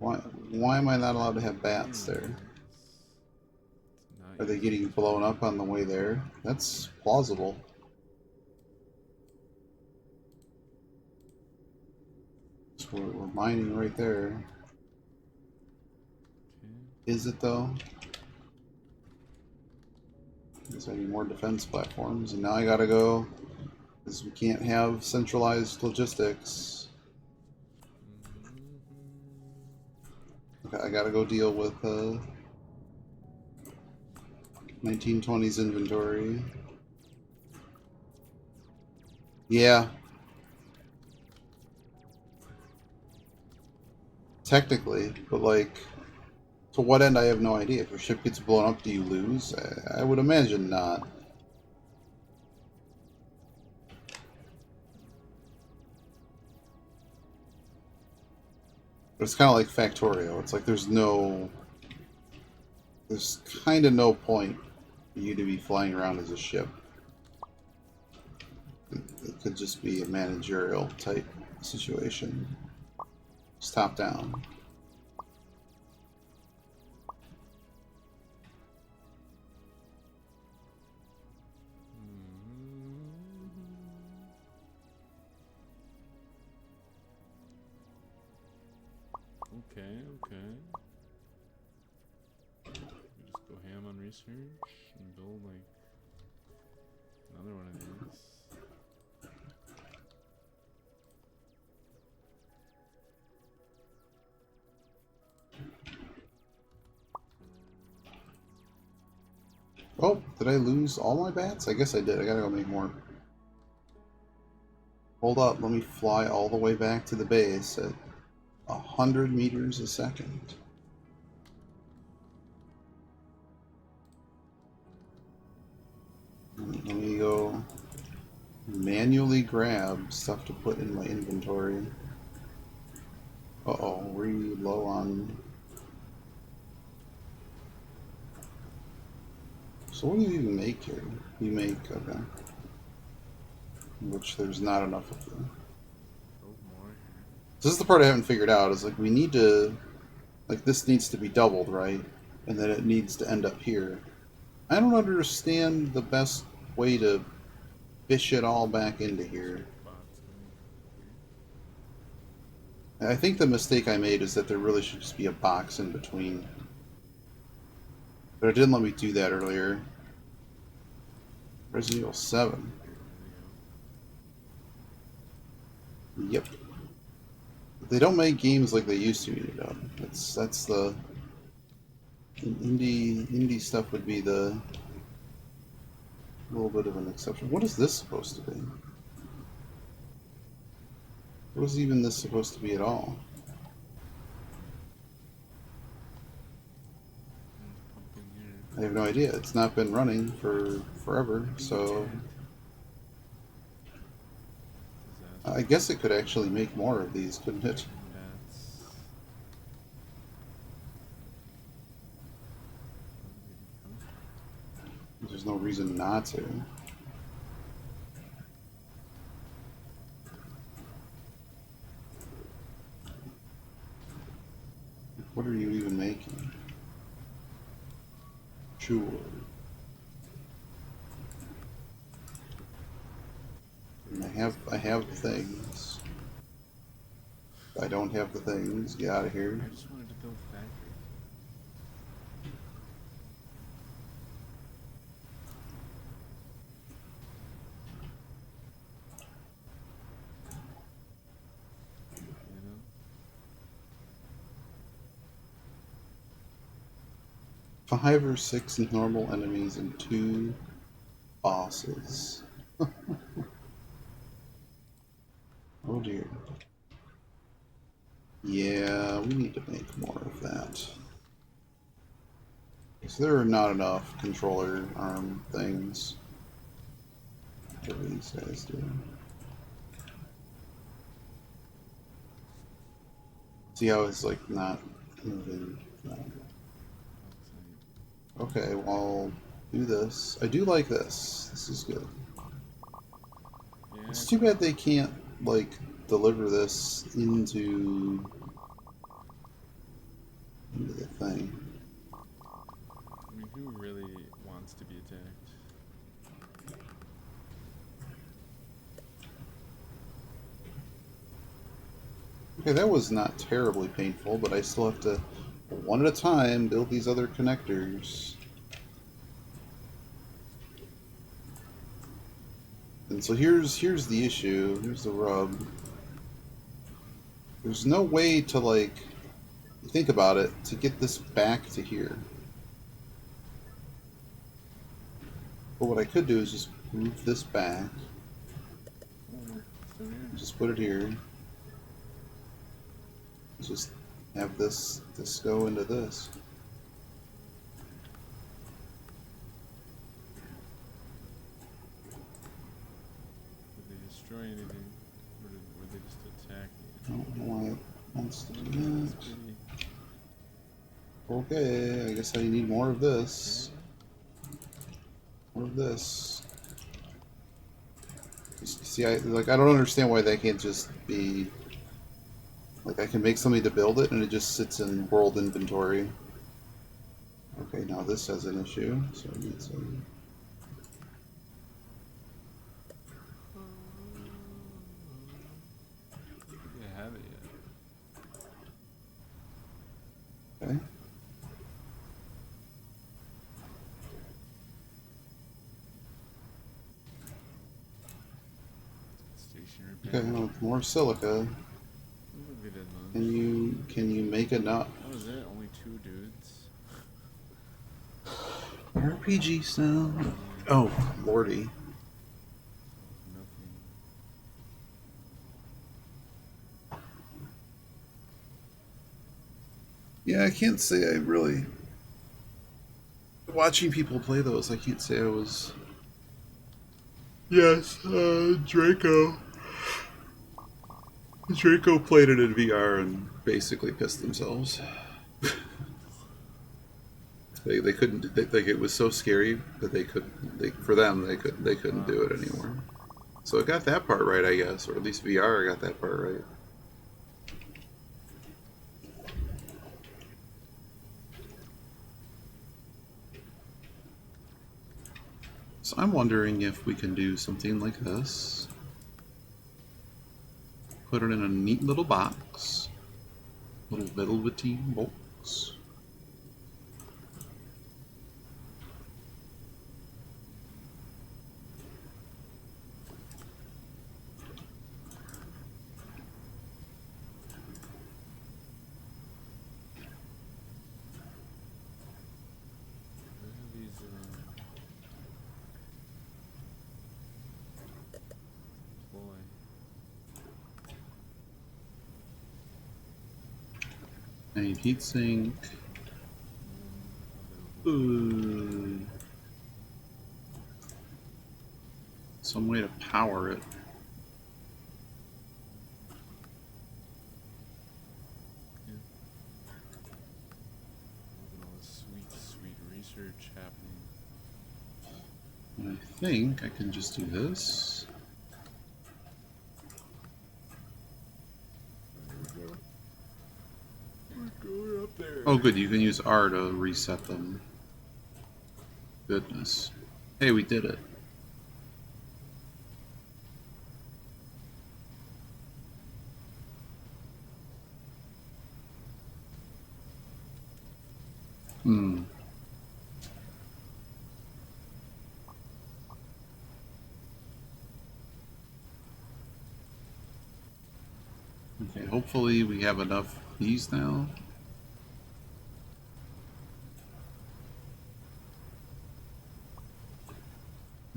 Speaker 2: why am I not allowed to have bats there?
Speaker 1: It's not
Speaker 2: Are they
Speaker 1: using
Speaker 2: getting
Speaker 1: it.
Speaker 2: blown up on the way there? That's plausible. So we're mining right there.
Speaker 1: Okay.
Speaker 2: Is it though? Guess I need more defense platforms, and now I gotta go because we can't have centralized logistics. Okay, I gotta go deal with 1920s inventory. Yeah. Technically, but like, to what end I have no idea. If your ship gets blown up, do you lose? I would imagine not. But it's kind of like Factorio. It's like there's kind of no point for you to be flying around as a ship. It could just be a managerial type situation. Just top down.
Speaker 1: Okay, okay. We just go ham on research and build like another one of these.
Speaker 2: Oh, did I lose all my bats? I guess I did. I gotta go make more. Hold up, let me fly all the way back to the base at 100 meters a second. Let me go manually grab stuff to put in my inventory. Uh-oh, we're low on... So what do you even make here? You make, okay. Which there's not enough of them.
Speaker 1: Build more here.
Speaker 2: This is the part I haven't figured out, is like we need to... Like this needs to be doubled, right? And then it needs to end up here. I don't understand the best way to fish it all back into here.
Speaker 1: Bots going here.
Speaker 2: I think the mistake I made is that there really should just be a box in between. But it didn't let me do that earlier. Resident Evil 7.
Speaker 1: There you
Speaker 2: Yep. They don't make games like they used to, you know. That's the... Indie stuff would be the... A little bit of an exception. What is this supposed to be? What is even this supposed to be at all?
Speaker 1: go. Pumping here.
Speaker 2: I have no idea. It's not been running for forever, so...
Speaker 1: Disaster.
Speaker 2: I guess it could actually make more of these, couldn't it?
Speaker 1: Bats.
Speaker 2: There's no reason not to. What are Sure. And I have the things. If I don't have the things, get out of here.
Speaker 1: I just wanted to build a factory. You know?
Speaker 2: 5 or 6 normal enemies and 2 bosses. Oh dear. Yeah, we need to make more of that. So there are not enough controller arm things. What are these guys doing? See how it's like not moving. Okay, well, I'll do this. I do like this. This is good.
Speaker 1: Yeah,
Speaker 2: It's too bad they can't, like, deliver this into the thing.
Speaker 1: I mean, who really wants to be attacked?
Speaker 2: Okay, that was not terribly painful, but I still have to, one at a time, build these other connectors. And so here's the issue. Here's the rub. There's no way to, like, think about it, to get this back to here. But what I could do is just move this back. Just put it here. Just have this go into this.
Speaker 1: Did they destroy anything? Or were they just attacking?
Speaker 2: I don't know why it wants to do
Speaker 1: That's
Speaker 2: that.
Speaker 1: pretty...
Speaker 2: Okay, I guess I need more of this. More of this. See, I don't understand why that can't just be like I can make something to build it and it just sits in world inventory. Okay, now this has an issue, so I need some.
Speaker 1: They have it yet.
Speaker 2: Okay.
Speaker 1: Stationary
Speaker 2: Okay,
Speaker 1: panel.
Speaker 2: with more silica.
Speaker 1: Look at it, man.
Speaker 2: Can you make enough?
Speaker 1: That was it? Only 2 dudes?
Speaker 2: RPG sound. Oh, lordy.
Speaker 1: Nothing.
Speaker 2: Yeah, I can't say I really. Watching people play those, I can't say I was. Yes, Draco. Draco played it in VR and basically pissed themselves. They couldn't. Like it was so scary that they couldn't. For them, they couldn't do it anymore. So I got that part right, I guess, or at least VR got that part right. So I'm wondering if we can do something like this. Put it in a neat little box. Little velvety box.
Speaker 1: Where are these,
Speaker 2: I need heatsink. Ooh. Some way to power it.
Speaker 1: Look at all this sweet research happening.
Speaker 2: And I think I can just do this.
Speaker 1: We're going up there.
Speaker 2: Oh good, you can use R to reset them. goodness. Hey, we did it. Hmm. Okay, hopefully we have enough bees now.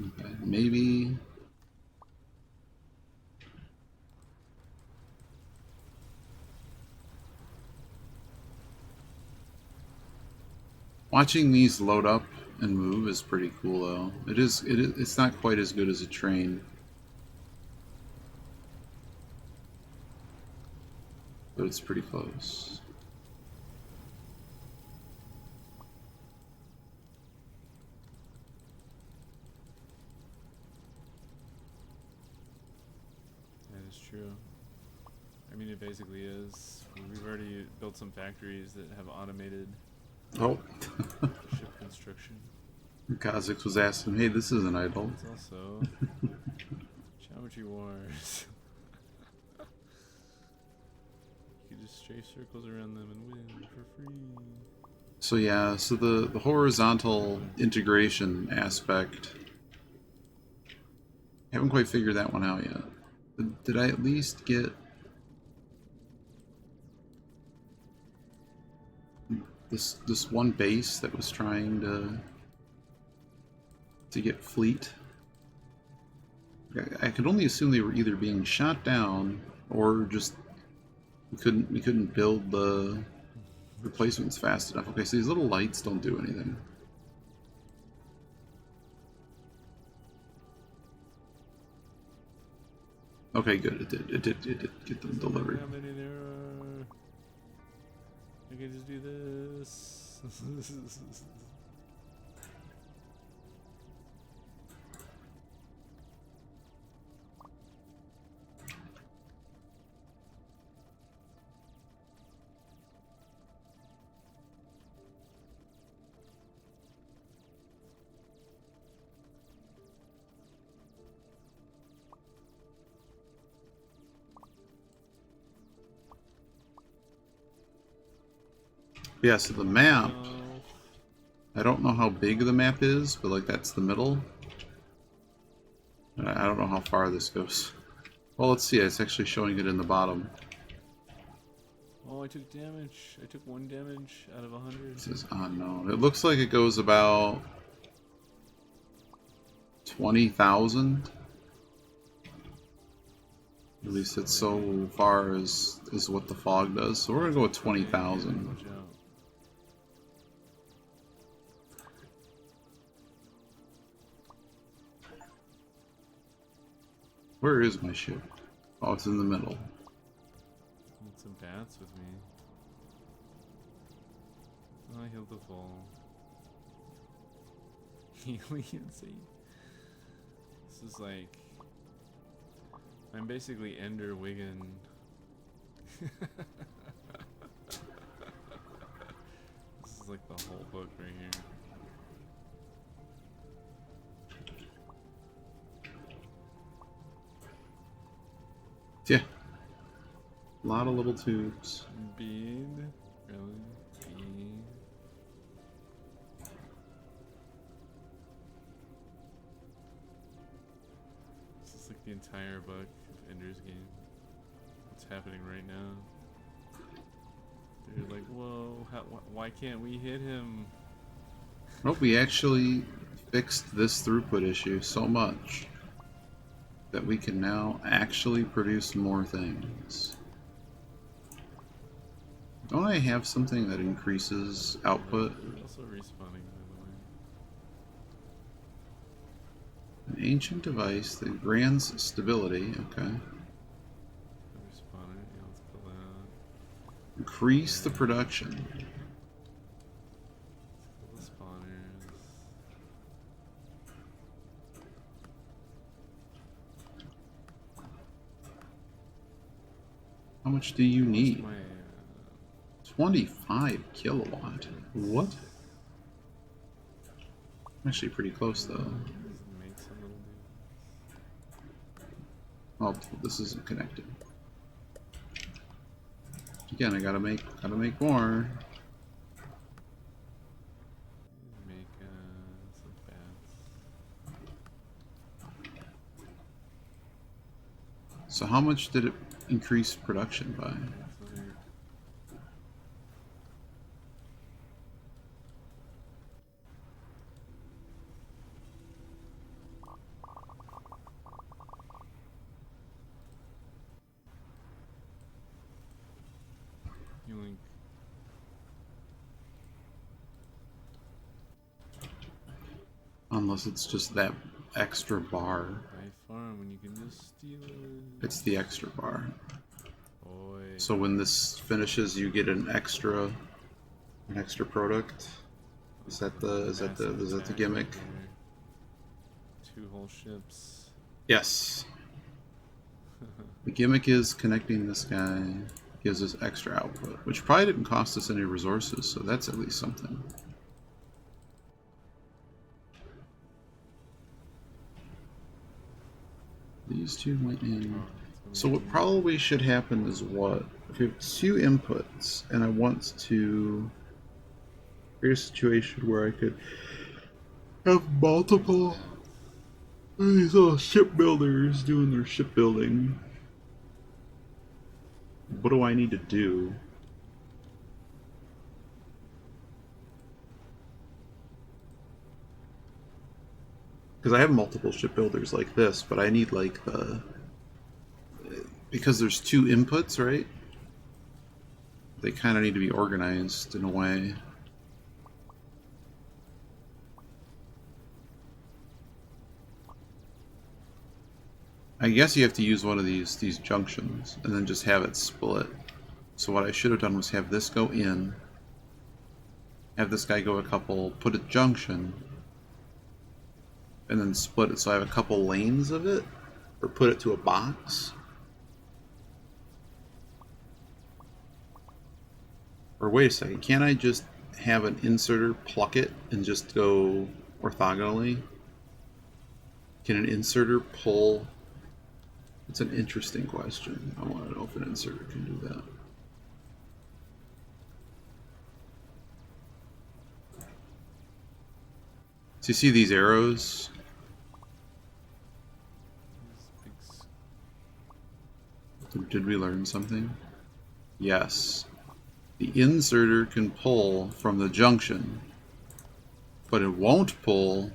Speaker 2: Okay, maybe. Watching these load up and move is pretty cool, though. It's not quite as good as a train, but it's pretty close.
Speaker 1: That is true. I mean, it basically is. We've already built some factories that have automated
Speaker 2: Oh,
Speaker 1: ship construction.
Speaker 2: Kha'Zix was asking, hey, this is an idol.
Speaker 1: It's also Geometry Wars. You can just strafe circles around them and win for free.
Speaker 2: So yeah, so the horizontal integration aspect, I haven't quite figured that one out yet. Did I at least get this one base that was trying to get fleet? I could only assume they were either being shot down or just we couldn't build the replacements fast enough. Okay, so these little lights don't do anything. Okay, good. It did get them delivered.
Speaker 1: How many there are? I can just do this.
Speaker 2: Yeah, so the map,
Speaker 1: No.
Speaker 2: I don't know how big the map is, but like that's the middle. I don't know how far this goes. Well, let's see. It's actually showing it in the bottom.
Speaker 1: Oh, I took damage. I took 1 damage out of 100.
Speaker 2: It says unknown. It looks like it goes about 20,000. At least it's so far as what the fog does. So we're gonna go with 20,000.
Speaker 1: Watch out.
Speaker 2: Where is my ship? Oh, it's in the middle.
Speaker 1: Need some bats with me. Oh, I healed the fall. Alien Saint. This is like... I'm basically Ender Wiggin. This is like the whole book right here.
Speaker 2: Yeah. A lot of little tubes.
Speaker 1: Bead? Really? Bead? This is like the entire book of Ender's Game. What's happening right now? They're like, whoa, why can't we hit him?
Speaker 2: Oh, we actually fixed this throughput issue so much that we can now actually produce more things. Don't I have something that increases output?
Speaker 1: They're also respawning, by the way.
Speaker 2: An ancient device that grants stability. Okay.
Speaker 1: Respawner, yeah, let's pull that.
Speaker 2: Increase the production.
Speaker 1: Let's pull the spawners.
Speaker 2: How much do you
Speaker 1: What's
Speaker 2: need?
Speaker 1: my,
Speaker 2: 25 kilowatt. What? Actually pretty close though.
Speaker 1: Make some little dude.
Speaker 2: Oh, this isn't connected. Again, I gotta make more.
Speaker 1: Make some bats.
Speaker 2: So how much did it increase production by?
Speaker 1: So they're healing.
Speaker 2: Unless it's just that extra bar.
Speaker 1: Buy farm when you can just steal it.
Speaker 2: It's the extra bar.
Speaker 1: Boy.
Speaker 2: So when this finishes, you get an extra product. Is that the gimmick?
Speaker 1: There. 2 whole ships.
Speaker 2: Yes. The gimmick is connecting this guy gives us extra output, which probably didn't cost us any resources, so that's at least something. These two went in. So what probably should happen is what? If you have 2 inputs and I want to create a situation where I could have multiple these little shipbuilders doing their shipbuilding. What do I need to do? Because I have multiple shipbuilders like this, but I need like the... Because there's 2 inputs, right? They kind of need to be organized in a way. I guess you have to use one of these junctions and then just have it split. So what I should have done was have this go in, have this guy go a couple, put a junction, and then split it so I have a couple lanes of it, or put it to a box. Or wait a second, can't I just have an inserter pluck it and just go orthogonally? Can an inserter pull? It's an interesting question. I want to know if an inserter can do that. So you see these arrows? Did we learn something? Yes. The inserter can pull from the junction, but it won't pull.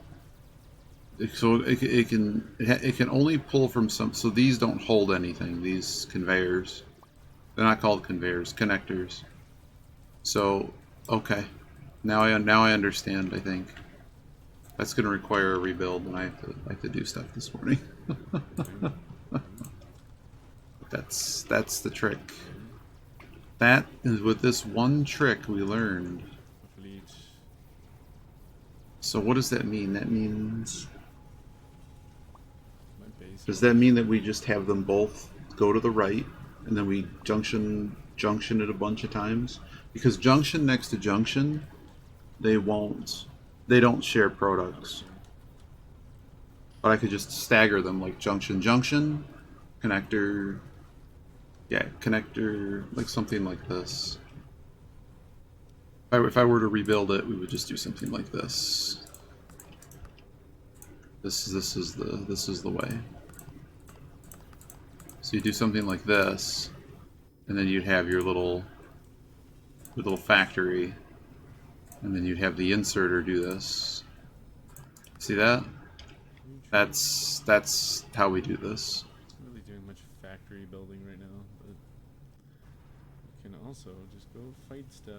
Speaker 2: So it can only pull from some. So these don't hold anything. These conveyors, they're not called conveyors, connectors. So okay, now I understand. I think that's going to require a rebuild, and I have to do stuff this morning. That's the trick. That is with this one trick we learned. So what does that mean? That means... Does that mean that we just have them both go to the right, and then we junction it a bunch of times? Because junction next to junction, they don't share products. But I could just stagger them, like junction, connector, yeah, connector, like something like this. If I were to rebuild it, we would just do something like this. This is the way. So you do something like this, and then you'd have your little factory, and then you'd have the inserter do this. See that? That's how we do this.
Speaker 1: I'm not really doing much factory building right now, but we can also just go fight stuff.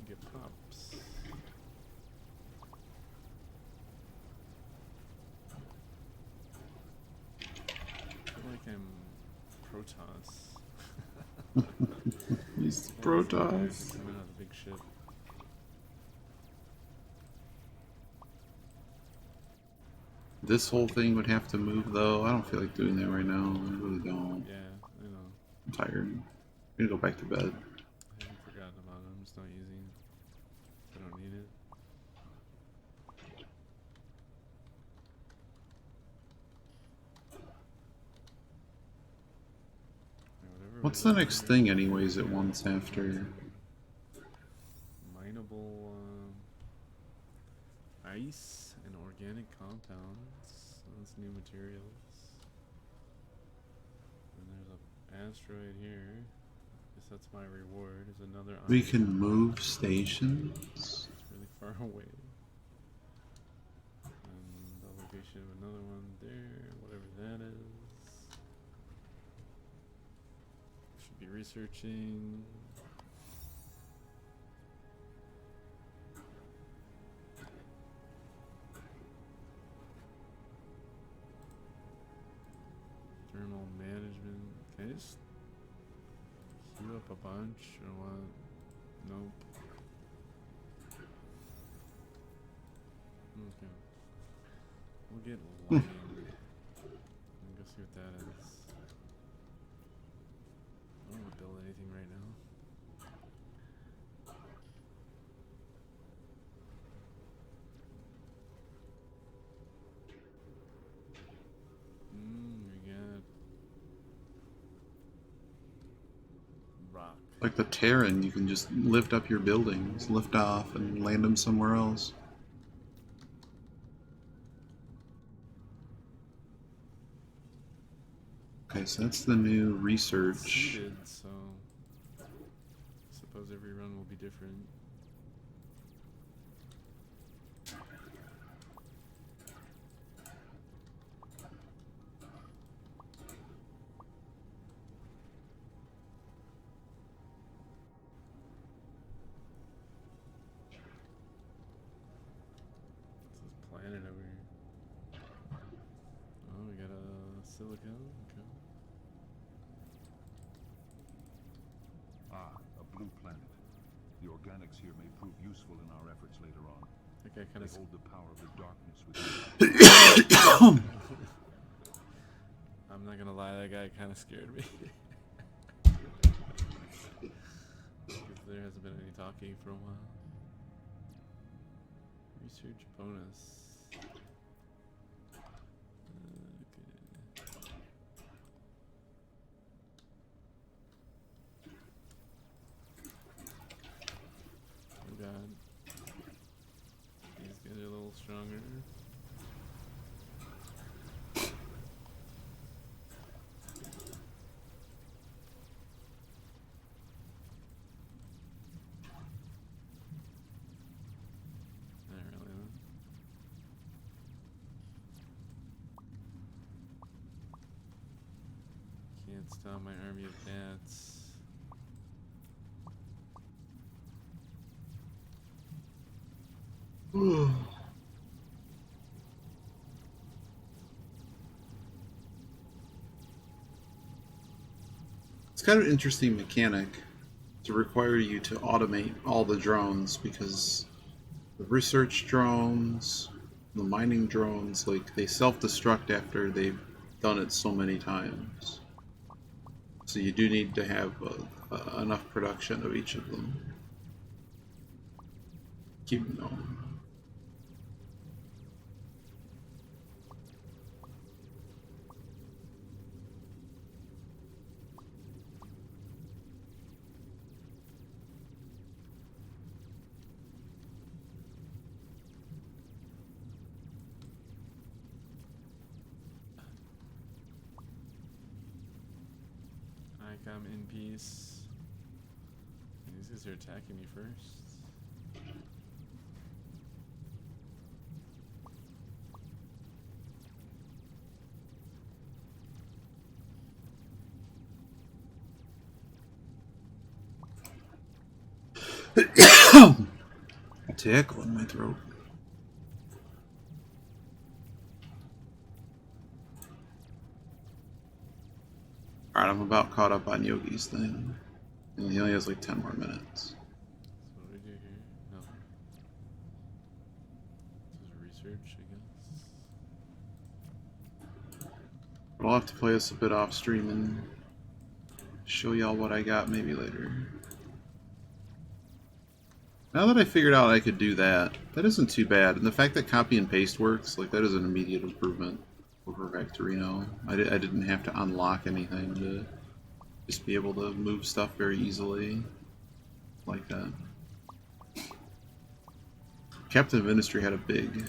Speaker 1: Get pops. I feel like I'm Protoss.
Speaker 2: He's Protoss.
Speaker 1: Coming out of the big ship.
Speaker 2: This whole thing would have to move, though. I don't feel like doing that right now. I really don't.
Speaker 1: Yeah, I know.
Speaker 2: I'm tired. I'm gonna go back to bed.
Speaker 1: I haven't forgotten about them. It's not easy. I don't need it. Whatever
Speaker 2: What's
Speaker 1: we
Speaker 2: the
Speaker 1: got
Speaker 2: next
Speaker 1: here.
Speaker 2: thing, anyways, it wants after?
Speaker 1: Mineable ice and organic compounds. So that's new materials. And there's an asteroid here. Guess that's my reward. Is another
Speaker 2: We
Speaker 1: iron.
Speaker 2: can move stations.
Speaker 1: It's really far away. And the location of another one there, whatever that is. Should be researching. Thermal management. Can I just queue up a bunch or what? Nope. Okay. We'll get lighting. Let me go see what that is. I don't want to build anything right now. We got rock.
Speaker 2: Like the Terran, you can just lift up your buildings, lift off, and land them somewhere else. Okay, so that's the new research.
Speaker 1: Seeded, so I suppose every run will be different. What's this planet over here? Oh, we got a silicon. Okay.
Speaker 3: Ah, a blue planet. The organics here may prove useful in our efforts later on.
Speaker 1: That guy kind
Speaker 3: They
Speaker 1: of.
Speaker 3: hold the power of the darkness within.
Speaker 1: I'm not gonna lie, that guy kind of scared me. Because there hasn't been any talking for a while. Research bonus. Okay. Oh god. These guys are a little stronger. Not really, though. Can't stop my army of bats.
Speaker 2: It's kind of an interesting mechanic to require you to automate all the drones, because the research drones, the mining drones, like, they self-destruct after they've done it so many times. So you do need to have enough production of each of them. Keep going.
Speaker 1: I come in peace. These guys are attacking me first.
Speaker 2: A tickle in my throat. Alright, I'm about caught up on Yogi's thing. And he only has like 10 more minutes.
Speaker 1: So what do we do here? No. This is research, I guess.
Speaker 2: But I'll have to play this a bit off stream and show y'all what I got maybe later. Now that I figured out I could do that, that isn't too bad. And the fact that copy and paste works, like that is an immediate improvement over Vectorino. I didn't have to unlock anything to just be able to move stuff very easily like that. Captain of Industry had a big...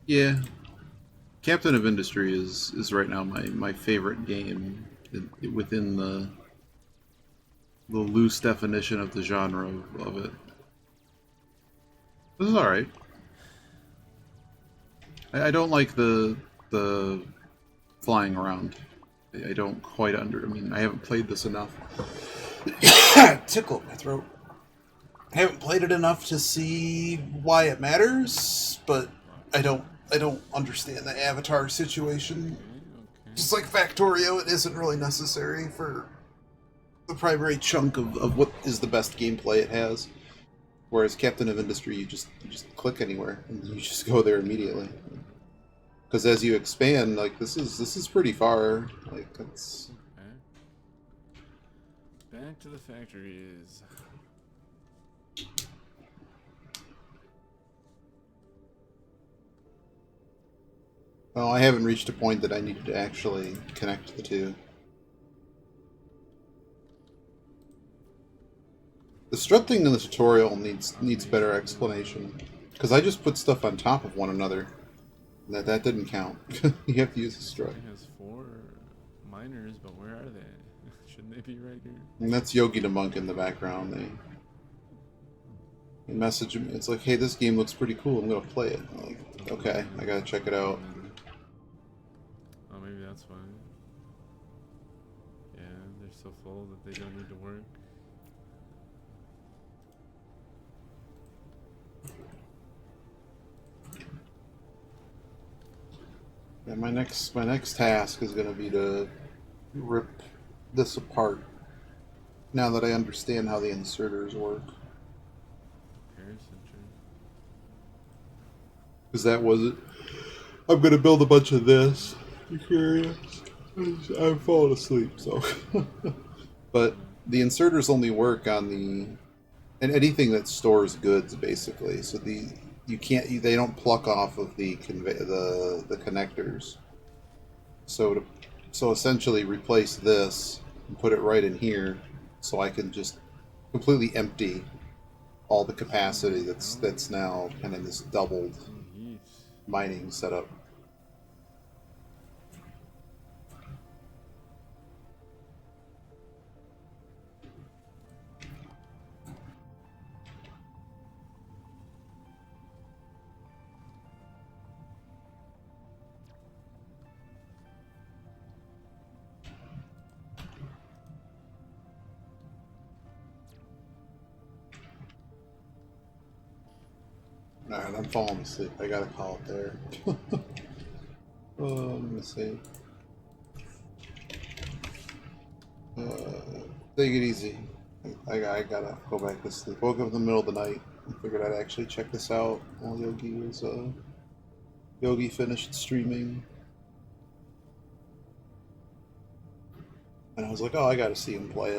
Speaker 2: yeah. Captain of Industry is right now my favorite game within the loose definition of the genre of it. This is alright. I don't like the flying around. I don't quite I mean, I haven't played this enough. Tickled my throat. I haven't played it enough to see why it matters, but I don't understand the avatar situation.
Speaker 1: Okay.
Speaker 2: Just like Factorio, it isn't really necessary for the primary chunk of what is the best gameplay it has. Whereas Captain of Industry, you just click anywhere and you just go there immediately. Because as you expand, like this is pretty far. Like it's
Speaker 1: okay. Back to the factories.
Speaker 2: well, I haven't reached a point that I needed to actually connect the two. The strut thing in the tutorial needs better explanation. Because I just put stuff on top of one another. That didn't count. You have to use the strut.
Speaker 1: It has 4 miners, but where are they? Shouldn't they be right here?
Speaker 2: And that's Yogi the Monk in the background. They message me. It's like, hey, this game looks pretty cool. I'm gonna play it. I'm like, okay, I gotta check it out.
Speaker 1: Oh, maybe that's why. Yeah, they're so full that they don't need to work.
Speaker 2: Yeah, my next task is gonna be to rip this apart. Now that I understand how the inserters work. Because that was it. I'm gonna build a bunch of this. You curious? I'm falling asleep, so. But the inserters only work on and anything that stores goods, basically. So they don't pluck off of the connectors. So essentially replace this and put it right in here, so I can just completely empty all the capacity that's now kind of this doubled mining setup. Alright, I'm falling asleep. I gotta call it there. Let me see. Take it easy. I gotta go back to sleep. Woke up in the middle of the night and figured I'd actually check this out while Yogi finished streaming. And I was like, oh, I gotta see him play it.